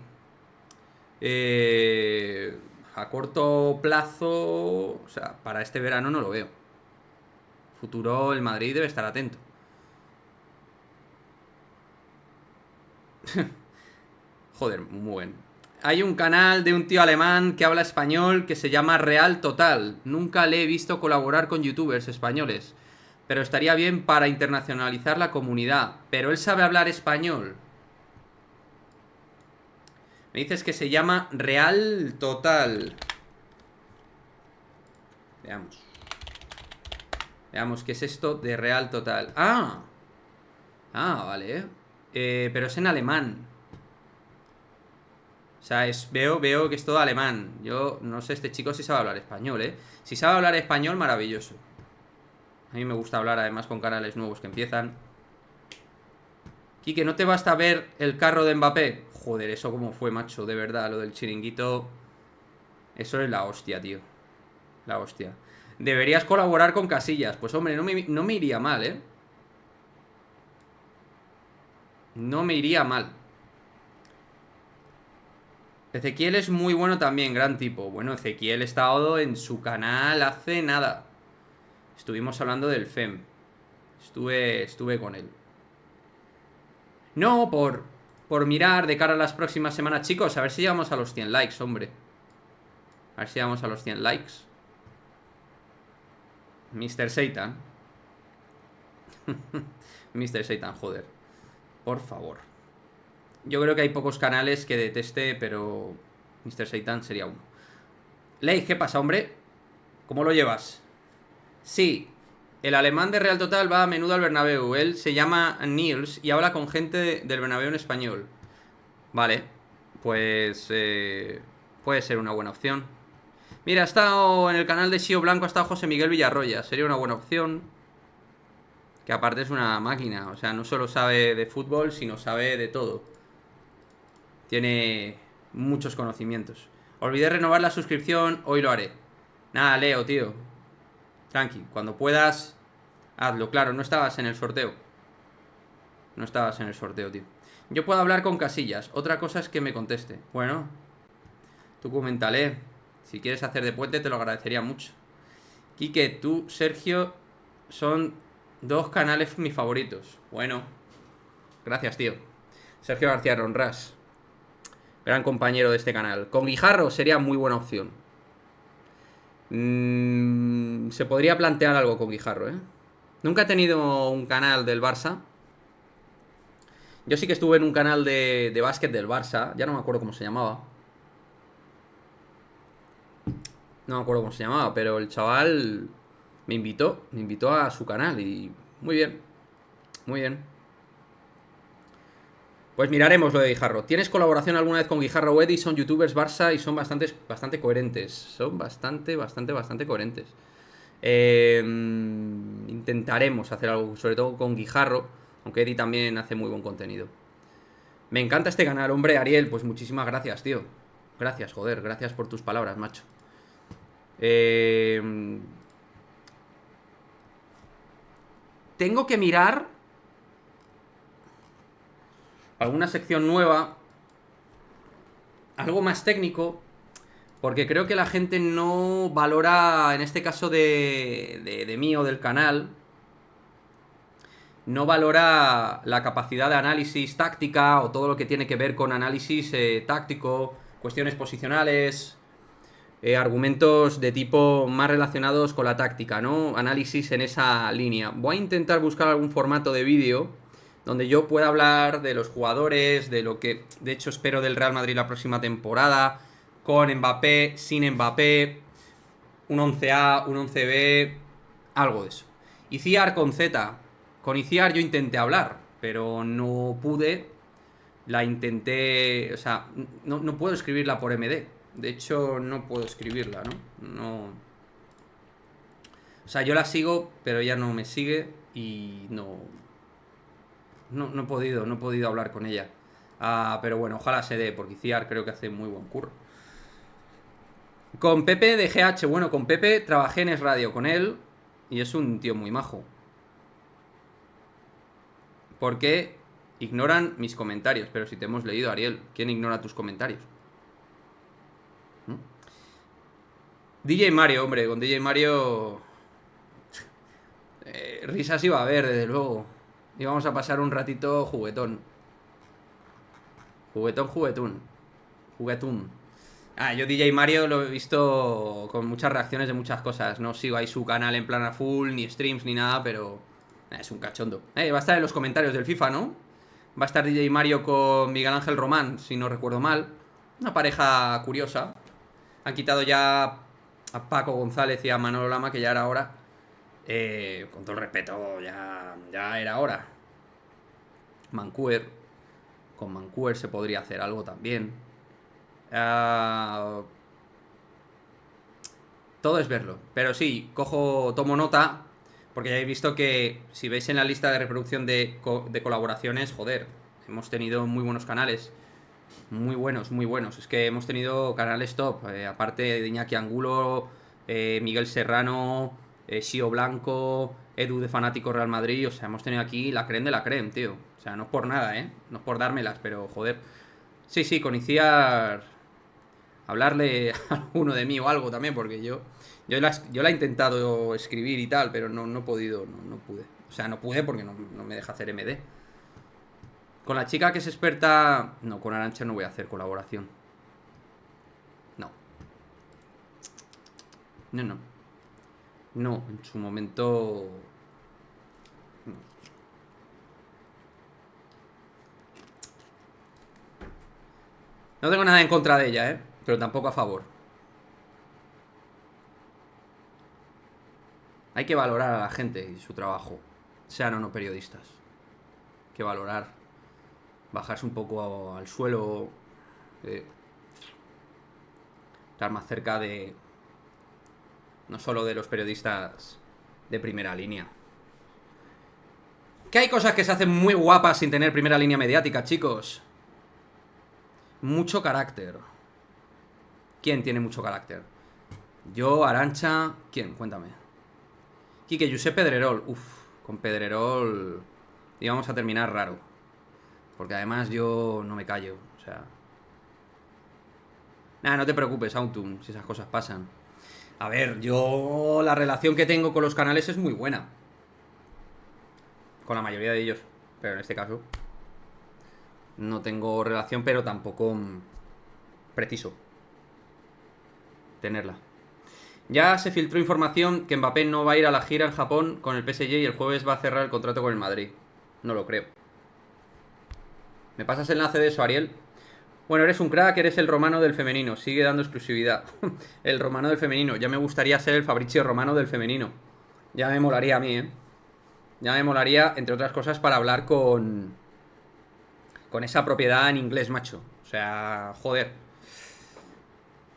A corto plazo, o sea, para este verano no lo veo. Futuro, el Madrid debe estar atento. Joder, muy bueno. Hay un canal de un tío alemán que habla español que se llama Real Total. Nunca le he visto colaborar con youtubers españoles, pero estaría bien para internacionalizar la comunidad. Pero él sabe hablar español. Me dices que se llama Real Total. Veamos. Veamos qué es esto de Real Total. Ah, vale. Pero es en alemán. O sea, veo que es todo alemán. Yo no sé este chico si sabe hablar español, ¿eh? Si sabe hablar español, maravilloso. A mí me gusta hablar además con canales nuevos que empiezan. Quique, ¿no te basta ver el carro de Mbappé? Joder, eso como fue, macho, de verdad. Lo del chiringuito. Eso es la hostia, tío. La hostia. Deberías colaborar con Casillas. Pues hombre, no me iría mal, ¿eh? No me iría mal. Ezequiel es muy bueno también, gran tipo. Bueno, Ezequiel ha estado en su canal hace nada. Estuvimos hablando del FEM. Estuve con él. No, por mirar de cara a las próximas semanas, chicos. A ver si llegamos a los 100 likes, hombre. A ver si llegamos a los 100 likes. Mr. Satan. Mr. Satan, joder. Por favor. Yo creo que hay pocos canales que deteste, pero Mr. Satan sería uno. Ley, ¿qué pasa, hombre? ¿Cómo lo llevas? Sí, el alemán de Real Total va a menudo al Bernabéu. Él se llama Niels y habla con gente del Bernabéu en español. Vale, pues puede ser una buena opción. Mira, ha estado en el canal de Shio Blanco, ha estado José Miguel Villarroya. Sería una buena opción. Que aparte es una máquina. O sea, no solo sabe de fútbol, sino sabe de todo. Tiene muchos conocimientos. Olvidé renovar la suscripción, hoy lo haré. Nada, Leo, tío. Tranqui, cuando puedas, hazlo. Claro, no estabas en el sorteo. No estabas en el sorteo, tío. Yo puedo hablar con Casillas. Otra cosa es que me conteste. Bueno, tú coméntale. Si quieres hacer de puente, te lo agradecería mucho. Quique, tú, Sergio, son dos canales mis favoritos. Bueno, gracias, tío. Sergio García Ronras, gran compañero de este canal. Con Guijarro sería muy buena opción. Se podría plantear algo con Guijarro, ¿eh? Nunca he tenido un canal del Barça. Yo sí que estuve en un canal de básquet del Barça. Ya no me acuerdo cómo se llamaba. No me acuerdo cómo se llamaba, pero el chaval me invitó a su canal y muy bien, muy bien. Pues miraremos lo de Guijarro. ¿Tienes colaboración alguna vez con Guijarro o Eddie? Son youtubers Barça y son bastante coherentes. Son bastante coherentes. Intentaremos hacer algo, sobre todo con Guijarro, aunque Eddie también hace muy buen contenido. Me encanta este canal, hombre, Ariel. Pues muchísimas gracias, tío. Gracias, joder, gracias por tus palabras, macho. Tengo que mirar alguna sección nueva, algo más técnico, porque creo que la gente no valora, en este caso de mí o del canal, no valora la capacidad de análisis táctica o todo lo que tiene que ver con análisis táctico, cuestiones posicionales, argumentos de tipo más relacionados con la táctica, ¿no? Análisis en esa línea. Voy a intentar buscar algún formato de vídeo donde yo pueda hablar de los jugadores, de lo que de hecho espero del Real Madrid la próxima temporada, con Mbappé, sin Mbappé, un 11A, un 11B, algo de eso. Iciar con Z. Con Iciar yo intenté hablar, pero no pude. La intenté... O sea, no puedo escribirla por MD. De hecho, no puedo escribirla, ¿no? No... O sea, yo la sigo, pero ella no me sigue y no he podido hablar con ella. Pero bueno, ojalá se dé, porque Iciar creo que hace muy buen curro. Con Pepe de GH, bueno, con Pepe trabajé en Es Radio con él y es un tío muy majo. Porque ignoran mis comentarios, pero si te hemos leído, Ariel, ¿quién ignora tus comentarios? DJ Mario, hombre, con DJ Mario... risas iba a haber, desde luego. Íbamos a pasar un ratito juguetón. Juguetón. Yo DJ Mario lo he visto con muchas reacciones de muchas cosas. No sigo ahí su canal en plan a full, ni streams, ni nada, pero... es un cachondo. Va a estar en los comentarios del FIFA, ¿no? Va a estar DJ Mario con Miguel Ángel Román, si no recuerdo mal. Una pareja curiosa. Han quitado ya a Paco González y a Manolo Lama, que ya era hora. Con todo el respeto, ya era hora. Mancuer. Con Mancuer se podría hacer algo también. Todo es verlo. Pero sí, tomo nota. Porque ya habéis visto que si veis en la lista de reproducción de colaboraciones, joder, hemos tenido muy buenos canales. Muy buenos. Es que hemos tenido canales top. Aparte de Iñaki Angulo, Miguel Serrano, Shio Blanco, Edu de Fanático Real Madrid. O sea, hemos tenido aquí la creme de la creme, tío. O sea, no es por nada, no es por dármelas, pero joder. Sí, con Iciar... hablarle a uno de mí o algo también, porque yo la he intentado escribir y tal, pero no he podido, no pude. O sea, no pude porque no me deja hacer MD. Con la chica que es experta... No, con Arantxa no voy a hacer colaboración. No, en su momento... No. No tengo nada en contra de ella, pero tampoco a favor. Hay que valorar a la gente y su trabajo, sean o no periodistas. Hay que valorar, bajarse un poco al suelo, estar más cerca de... no solo de los periodistas de primera línea. Que hay cosas que se hacen muy guapas sin tener primera línea mediática, chicos. Mucho carácter. ¿Quién tiene mucho carácter? Yo, Arantxa... ¿Quién? Cuéntame. Quique, Josep Pedrerol. Con Pedrerol íbamos a terminar raro. Porque además yo no me callo. O sea... no te preocupes, Autumn, si esas cosas pasan. A ver, yo... la relación que tengo con los canales es muy buena. Con la mayoría de ellos. Pero en este caso... no tengo relación, pero tampoco... preciso tenerla. Ya se filtró información que Mbappé no va a ir a la gira en Japón con el PSG y el jueves va a cerrar el contrato con el Madrid. No lo creo. ¿Me pasas el enlace de eso, Ariel? Bueno, eres un crack, eres el romano del femenino. Sigue dando exclusividad. El romano del femenino. Ya me gustaría ser el Fabrizio Romano del femenino. Ya me molaría a mí, ¿eh? Ya me molaría, entre otras cosas, para hablar con esa propiedad en inglés, macho. O sea, joder.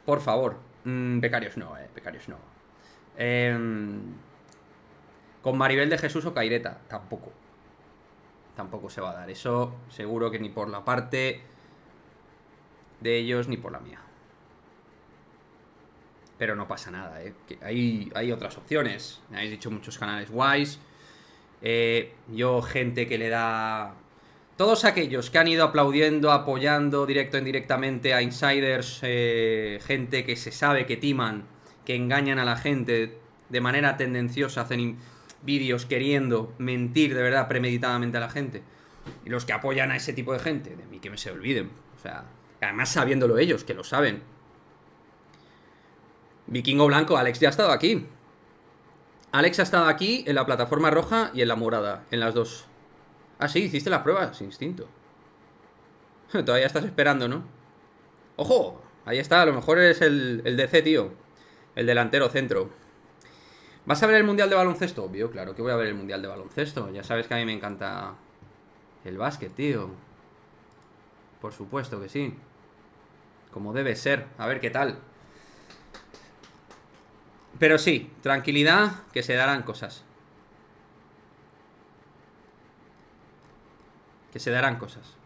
Por favor. Becarios no, becarios no. Con Maribel de Jesús o Caireta, tampoco. Tampoco se va a dar. Eso seguro que ni por la parte de ellos ni por la mía. Pero no pasa nada, ¿eh? Que hay otras opciones. Me habéis dicho muchos canales guays. Yo, gente que le da... Todos aquellos que han ido aplaudiendo, apoyando directo e indirectamente a insiders, gente que se sabe que timan, que engañan a la gente de manera tendenciosa, hacen vídeos queriendo mentir de verdad premeditadamente a la gente. Y los que apoyan a ese tipo de gente, de mí que me se olviden. O sea, además sabiéndolo ellos, que lo saben. Vikingo Blanco, Alex ya ha estado aquí. Alex ha estado aquí en la plataforma roja y en la morada, en las dos. Ah, sí, hiciste las pruebas, instinto. Todavía estás esperando, ¿no? ¡Ojo! Ahí está, a lo mejor es el DC, tío. El delantero centro. ¿Vas a ver el Mundial de Baloncesto? Obvio, claro que voy a ver el Mundial de Baloncesto. Ya sabes que a mí me encanta el básquet, tío. Por supuesto que sí. Como debe ser. A ver qué tal. Pero sí, tranquilidad, que se darán cosas. Que se darán cosas.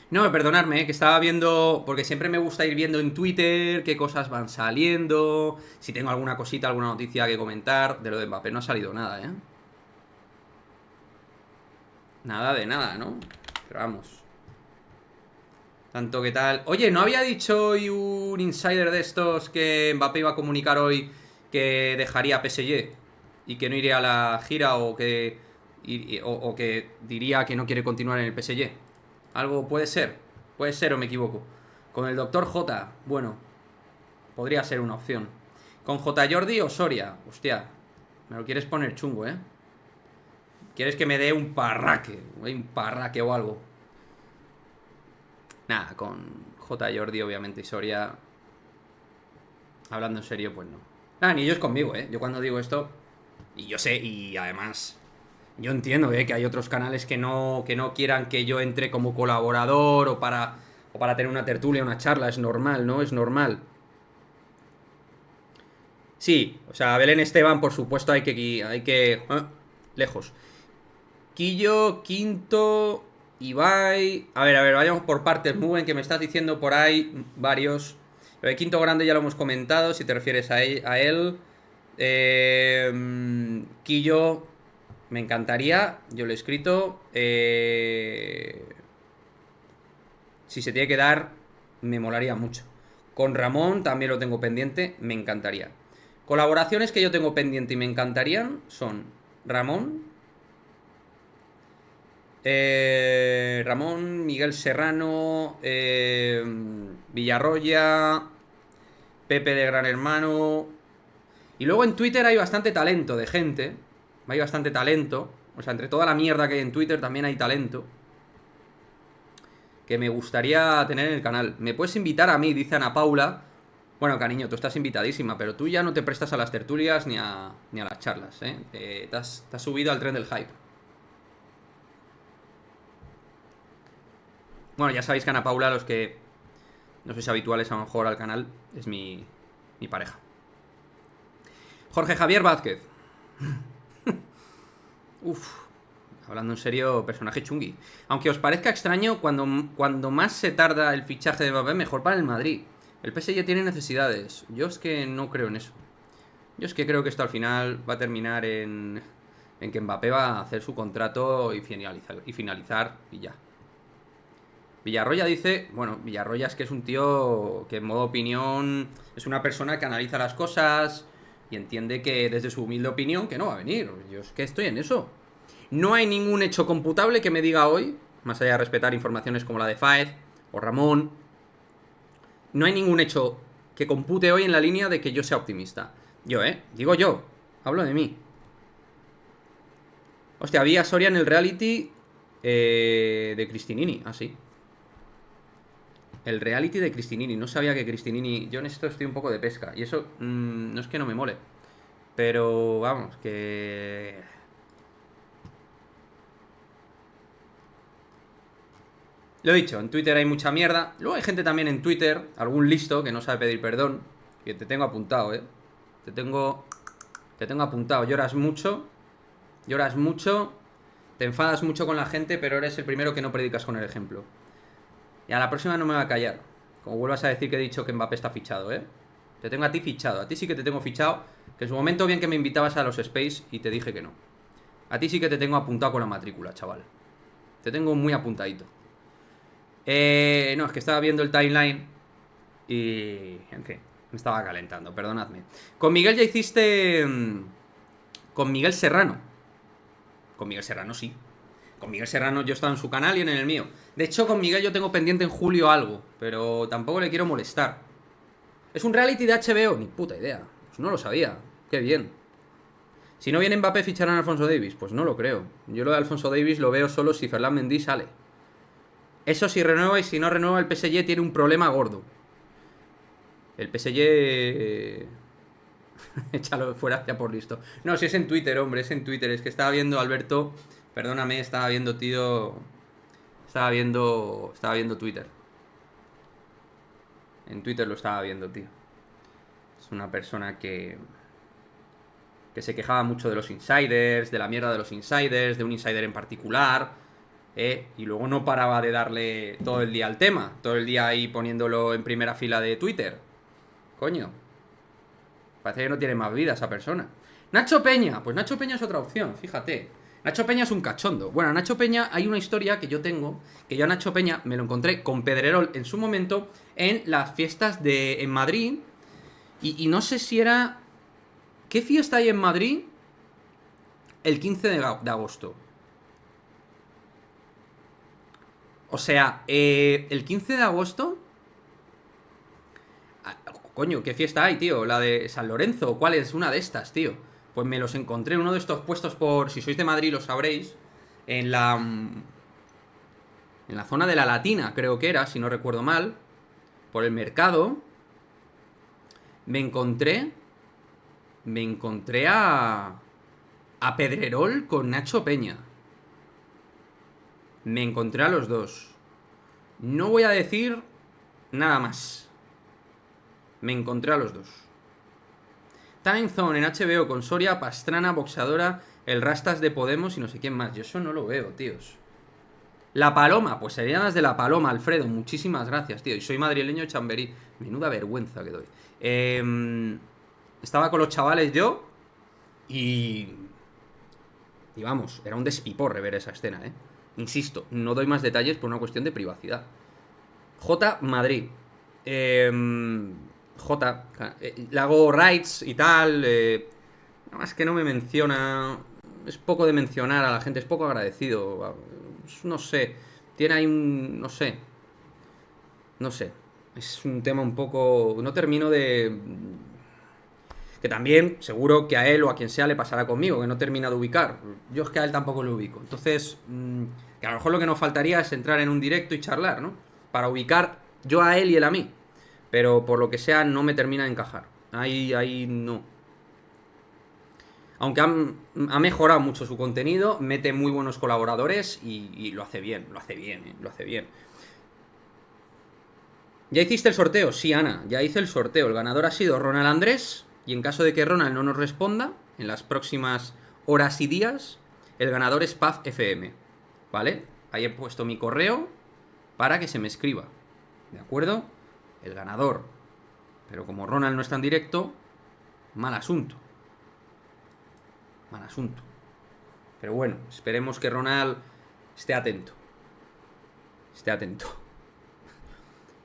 No, perdonadme, que estaba viendo, porque siempre me gusta ir viendo en Twitter qué cosas van saliendo, si tengo alguna cosita, alguna noticia que comentar. De lo de Mbappé no ha salido nada, ¿eh? Nada de nada, ¿no? Pero vamos. Tanto que tal... Oye, ¿no había dicho hoy un insider de estos que Mbappé iba a comunicar hoy que dejaría PSG y que no iría a la gira o que diría que no quiere continuar en el PSG? Algo puede ser o me equivoco. Con el doctor J, bueno, podría ser una opción. Con J. Jordi o Soria, hostia, me lo quieres poner chungo, ¿eh? ¿Quieres que me dé un parraque o algo? Nada, con J. Jordi obviamente y Soria, hablando en serio, pues no. Nada, ni ellos conmigo, ¿eh? Yo cuando digo esto, y yo sé, y además... Yo entiendo, que hay otros canales que no quieran que yo entre como colaborador o para tener una tertulia, una charla. Es normal, ¿no? Es normal. Sí, o sea, Belén Esteban, por supuesto, hay que lejos. Quillo, Quinto, Ibai... A ver, vayamos por partes. Muy bien, que me estás diciendo por ahí varios. Lo de Quinto Grande ya lo hemos comentado, si te refieres a él. Quillo... Me encantaría, yo lo he escrito. Si se tiene que dar, me molaría mucho. Con Ramón también lo tengo pendiente, me encantaría. Colaboraciones que yo tengo pendiente y me encantarían son Ramón, Miguel Serrano, Villarroya, Pepe de Gran Hermano. Y luego en Twitter hay bastante talento de gente. Hay bastante talento. O sea, entre toda la mierda que hay en Twitter también hay talento. Que me gustaría tener en el canal. Me puedes invitar a mí, dice Ana Paula. Bueno, cariño, tú estás invitadísima, pero tú ya no te prestas a las tertulias ni a las charlas, ¿eh? Te has subido al tren del hype. Bueno, ya sabéis que Ana Paula, los que no sois habituales a lo mejor al canal, es mi pareja. Jorge Javier Vázquez. Uf, hablando en serio, personaje chungui. Aunque os parezca extraño, cuando más se tarda el fichaje de Mbappé, mejor para el Madrid. El PSG tiene necesidades. Yo es que no creo en eso. Yo es que creo que esto al final va a terminar en que Mbappé va a hacer su contrato y finalizar y ya. Villarroya dice... Bueno, Villarroya es que es un tío que en modo opinión es una persona que analiza las cosas y entiende que desde su humilde opinión que no va a venir. Yo es que estoy en eso. No hay ningún hecho computable que me diga hoy, más allá de respetar informaciones como la de Faez o Ramón, no hay ningún hecho que compute hoy en la línea de que yo sea optimista. Yo, digo yo, hablo de mí. Hostia, había Soria en el reality de Cristinini, así. El reality de Cristinini. No sabía que Cristinini... Yo en esto estoy un poco de pesca. Y eso no es que no me mole. Pero vamos, que... Lo he dicho, en Twitter hay mucha mierda. Luego hay gente también en Twitter, algún listo que no sabe pedir perdón. Que te tengo apuntado, ¿eh? Te tengo apuntado. Lloras mucho. Te enfadas mucho con la gente, pero eres el primero que no predicas con el ejemplo. Y a la próxima no me va a callar. Como vuelvas a decir que he dicho que Mbappé está fichado, ¿eh? Te tengo a ti fichado. A ti sí que te tengo fichado. Que en su momento bien que me invitabas a los Space y te dije que no. A ti sí que te tengo apuntado con la matrícula, chaval. Te tengo muy apuntadito. No, es que estaba viendo el timeline y... En fin, me estaba calentando, perdonadme. Con Miguel ya hiciste... Con Miguel Serrano. Con Miguel Serrano sí. Con Miguel Serrano yo estaba en su canal y en el mío. De hecho, con Miguel yo tengo pendiente en julio algo, pero tampoco le quiero molestar. ¿Es un reality de HBO? Ni puta idea. Pues no lo sabía. Qué bien. Si no viene Mbappé, ficharán a Alfonso Davies. Pues no lo creo. Yo lo de Alfonso Davies lo veo solo si Ferland Mendy sale. Eso si renueva, y si no renueva, el PSG tiene un problema gordo. El PSG... Échalo fuera ya por listo. No, si es en Twitter, hombre, es en Twitter. Es que estaba viendo, Alberto... Perdóname, estaba viendo, tío... Estaba viendo Twitter. En Twitter lo estaba viendo, tío. Es una persona que se quejaba mucho de los insiders, de la mierda de los insiders, de un insider en particular, y luego no paraba de darle todo el día al tema, todo el día ahí poniéndolo en primera fila de Twitter. Coño. Parece que no tiene más vida esa persona. Nacho Peña, pues Nacho Peña es otra opción, fíjate. Nacho Peña es un cachondo. Bueno, a Nacho Peña hay una historia que yo tengo, que yo a Nacho Peña me lo encontré con Pedrerol en su momento en las fiestas en Madrid. Y no sé si era... ¿Qué fiesta hay en Madrid el 15 de agosto? O sea, el 15 de agosto... Coño, ¿qué fiesta hay, tío? ¿La de San Lorenzo? ¿Cuál es una de estas, tío? Pues me los encontré en uno de estos puestos por... Si sois de Madrid lo sabréis. En la zona de la Latina, creo que era, si no recuerdo mal. Por el mercado. Me encontré a Pedrerol con Nacho Peña. Me encontré a los dos. No voy a decir nada más. Me encontré a los dos. Time Zone en HBO con Soria, Pastrana, boxeadora, el Rastas de Podemos y no sé quién más. Yo eso no lo veo, tíos. La Paloma, pues serían las de La Paloma, Alfredo. Muchísimas gracias, tío. Y soy madrileño de Chamberí. Menuda vergüenza que doy. Estaba con los chavales yo y vamos, era un despiporre ver esa escena, ¿eh? Insisto, no doy más detalles por una cuestión de privacidad. J. Madrid. J. Le hago rights y tal. Nada más que no me menciona. Es poco de mencionar a la gente, es poco agradecido. No sé. Tiene ahí un... No sé. Es un tema un poco... No termino de... Que también, seguro que a él o a quien sea le pasará conmigo, que no termina de ubicar. Yo es que a él tampoco lo ubico. Entonces, que a lo mejor lo que nos faltaría es entrar en un directo y charlar, ¿no? Para ubicar yo a él y él a mí. Pero por lo que sea, no me termina de encajar. Ahí no. Aunque ha mejorado mucho su contenido, mete muy buenos colaboradores y lo hace bien, lo hace bien. ¿Ya hiciste el sorteo? Sí, Ana, ya hice el sorteo. El ganador ha sido Ronald Andrés. Y en caso de que Ronald no nos responda, en las próximas horas y días, el ganador es Paz FM. ¿Vale? Ahí he puesto mi correo para que se me escriba. ¿De acuerdo? El ganador. Pero como Ronald no está en directo, mal asunto. Pero bueno, esperemos que Ronald esté atento.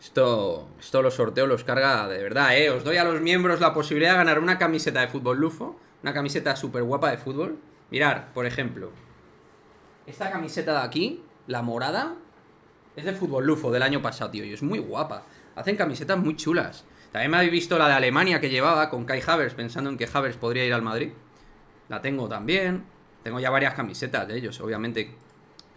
Esto los sorteos los carga de verdad, ¿eh? Os doy a los miembros la posibilidad de ganar una camiseta de Fútbol Lufo. Una camiseta súper guapa de fútbol. Mirad, por ejemplo, esta camiseta de aquí, la morada, es de Fútbol Lufo del año pasado, tío. Y es muy guapa. Hacen camisetas muy chulas. También me habéis visto la de Alemania que llevaba con Kai Havertz, pensando en que Havertz podría ir al Madrid. La tengo también. Tengo ya varias camisetas de ellos, obviamente.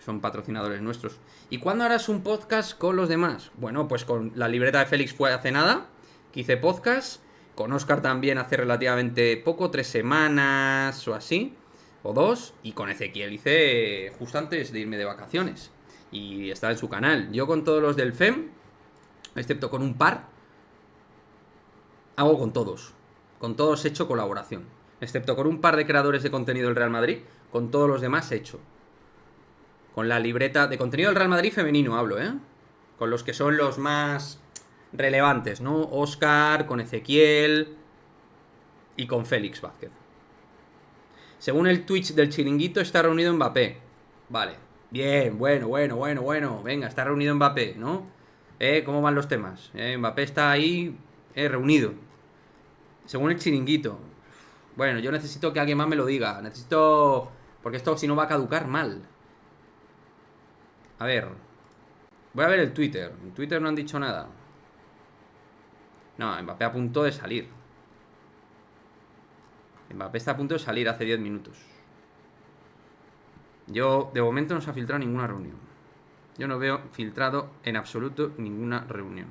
son patrocinadores nuestros. ¿Y cuándo harás un podcast con los demás? Bueno, pues con la libreta de Félix fue hace nada, que hice podcast. Con Óscar también hace relativamente poco, 3 semanas o así, o 2. Y con Ezequiel hice justo antes de irme de vacaciones. Y está en su canal. Yo con todos los del FEM, excepto con un par, hago con todos. Con todos he hecho colaboración. Excepto con un par de creadores de contenido del Real Madrid, con todos los demás he hecho. Con la libreta de contenido del Real Madrid femenino hablo, ¿eh? Con los que son los más relevantes, ¿no? Óscar, con Ezequiel y con Félix Vázquez. Según el Twitch del Chiringuito, está reunido Mbappé. Vale. Bien, bueno. Venga, está reunido Mbappé, ¿no? ¿Cómo van los temas? Mbappé está ahí reunido. Según el Chiringuito. Bueno, yo necesito que alguien más me lo diga. Necesito... Porque esto si no va a caducar mal. A ver. Voy a ver el Twitter. En Twitter no han dicho nada. No, Mbappé a punto de salir. Mbappé está a punto de salir hace 10 minutos. Yo, de momento, no se ha filtrado ninguna reunión. Yo no veo filtrado en absoluto ninguna reunión.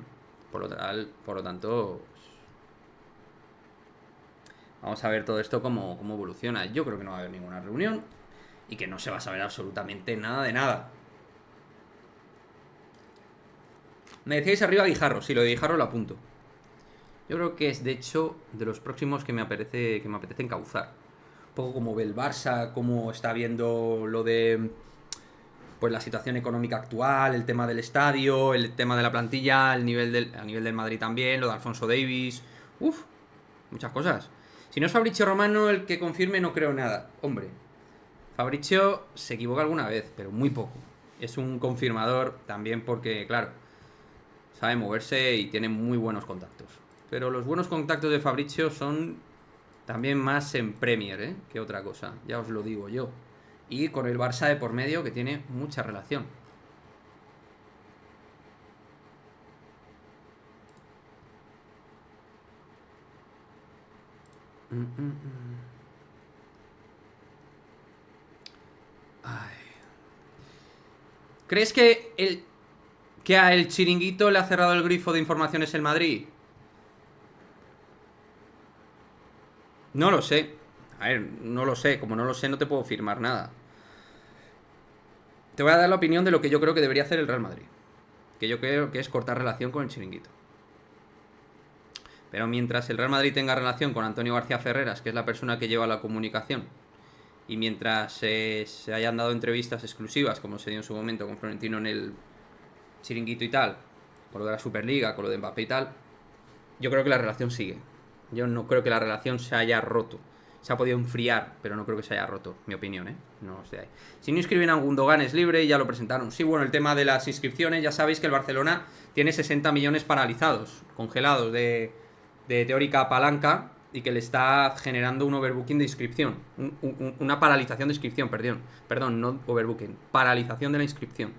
Por lo tanto... Vamos a ver todo esto cómo evoluciona. Yo creo que no va a haber ninguna reunión. Y que no se va a saber absolutamente nada de nada. Me decíais arriba Guijarro. Sí, lo de Guijarro lo apunto. Yo creo que es, de hecho, de los próximos que me apetece encauzar. Un poco como ve el Barça, cómo está viendo lo de... Pues la situación económica actual, el tema del estadio, el tema de la plantilla, a nivel del Madrid también, lo de Alfonso Davies... Uf, muchas cosas. Si no es Fabrizio Romano el que confirme, no creo nada. Hombre, Fabrizio se equivoca alguna vez, pero muy poco. Es un confirmador también porque, claro, sabe moverse y tiene muy buenos contactos. Pero los buenos contactos de Fabrizio son también más en Premier, que otra cosa. Ya os lo digo yo. Y con el Barça de por medio, que tiene mucha relación. Ay. ¿Crees que a el Chiringuito le ha cerrado el grifo de informaciones el Madrid? No lo sé. A ver, no lo sé. Como no lo sé, no te puedo firmar nada. Te voy a dar la opinión de lo que yo creo que debería hacer el Real Madrid. Que yo creo que es cortar relación con el Chiringuito. Pero mientras el Real Madrid tenga relación con Antonio García Ferreras, que es la persona que lleva la comunicación, y mientras se hayan dado entrevistas exclusivas, como se dio en su momento con Florentino en el Chiringuito y tal, con lo de la Superliga, con lo de Mbappé y tal, yo creo que la relación sigue. Yo no creo que la relación se haya roto. Se ha podido enfriar, pero no creo que se haya roto, mi opinión, No os de ahí. Si no inscriben a Gundogan es libre, ya lo presentaron. Sí, bueno, el tema de las inscripciones, ya sabéis que el Barcelona tiene 60 millones paralizados, congelados de teórica palanca, y que le está generando un overbooking de inscripción. Una paralización de inscripción, perdón, no overbooking. Paralización de la inscripción.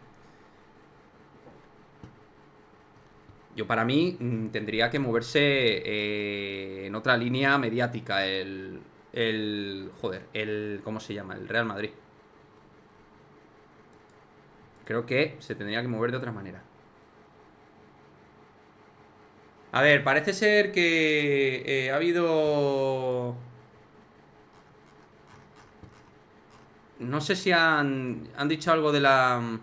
Yo, para mí, tendría que moverse en otra línea mediática ¿cómo se llama? El Real Madrid. Creo que se tendría que mover de otra manera. A ver, parece ser que ha habido... No sé si han dicho algo de la...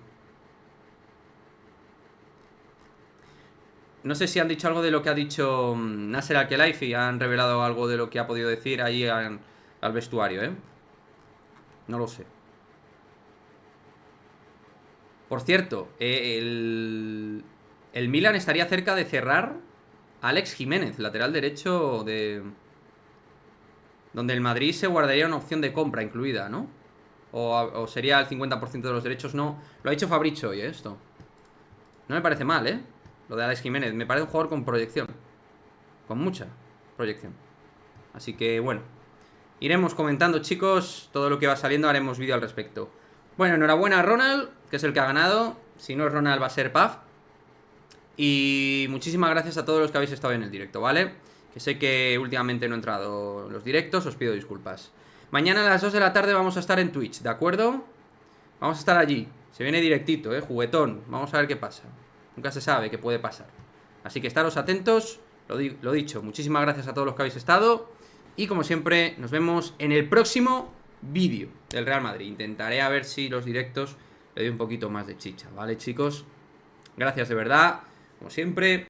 No sé si han dicho algo de lo que ha dicho Nasser Al-Khelaifi. Han revelado algo de lo que ha podido decir ahí al vestuario, No lo sé. Por cierto, el Milan estaría cerca de cerrar a Alex Jiménez, lateral derecho donde el Madrid se guardaría una opción de compra incluida, ¿no? O sería el 50% de los derechos, no. Lo ha dicho Fabrizio hoy, esto. No me parece mal, Lo de Alex Jiménez. Me parece un jugador con proyección. Con mucha proyección. Así que, bueno. Iremos comentando, chicos. Todo lo que va saliendo haremos vídeo al respecto. Bueno, enhorabuena a Ronald, que es el que ha ganado. Si no es Ronald, va a ser Paf. Y muchísimas gracias a todos los que habéis estado en el directo, ¿vale? Que sé que últimamente no he entrado en los directos, os pido disculpas. Mañana a las 2 de la tarde vamos a estar en Twitch, ¿de acuerdo? Vamos a estar allí. Se viene directito, juguetón. Vamos a ver qué pasa. Nunca se sabe qué puede pasar. Así que estaros atentos. Lo dicho, muchísimas gracias a todos los que habéis estado. Y como siempre, nos vemos en el próximo vídeo del Real Madrid. Intentaré a ver si los directos le doy un poquito más de chicha, ¿vale, chicos? Gracias de verdad, como siempre.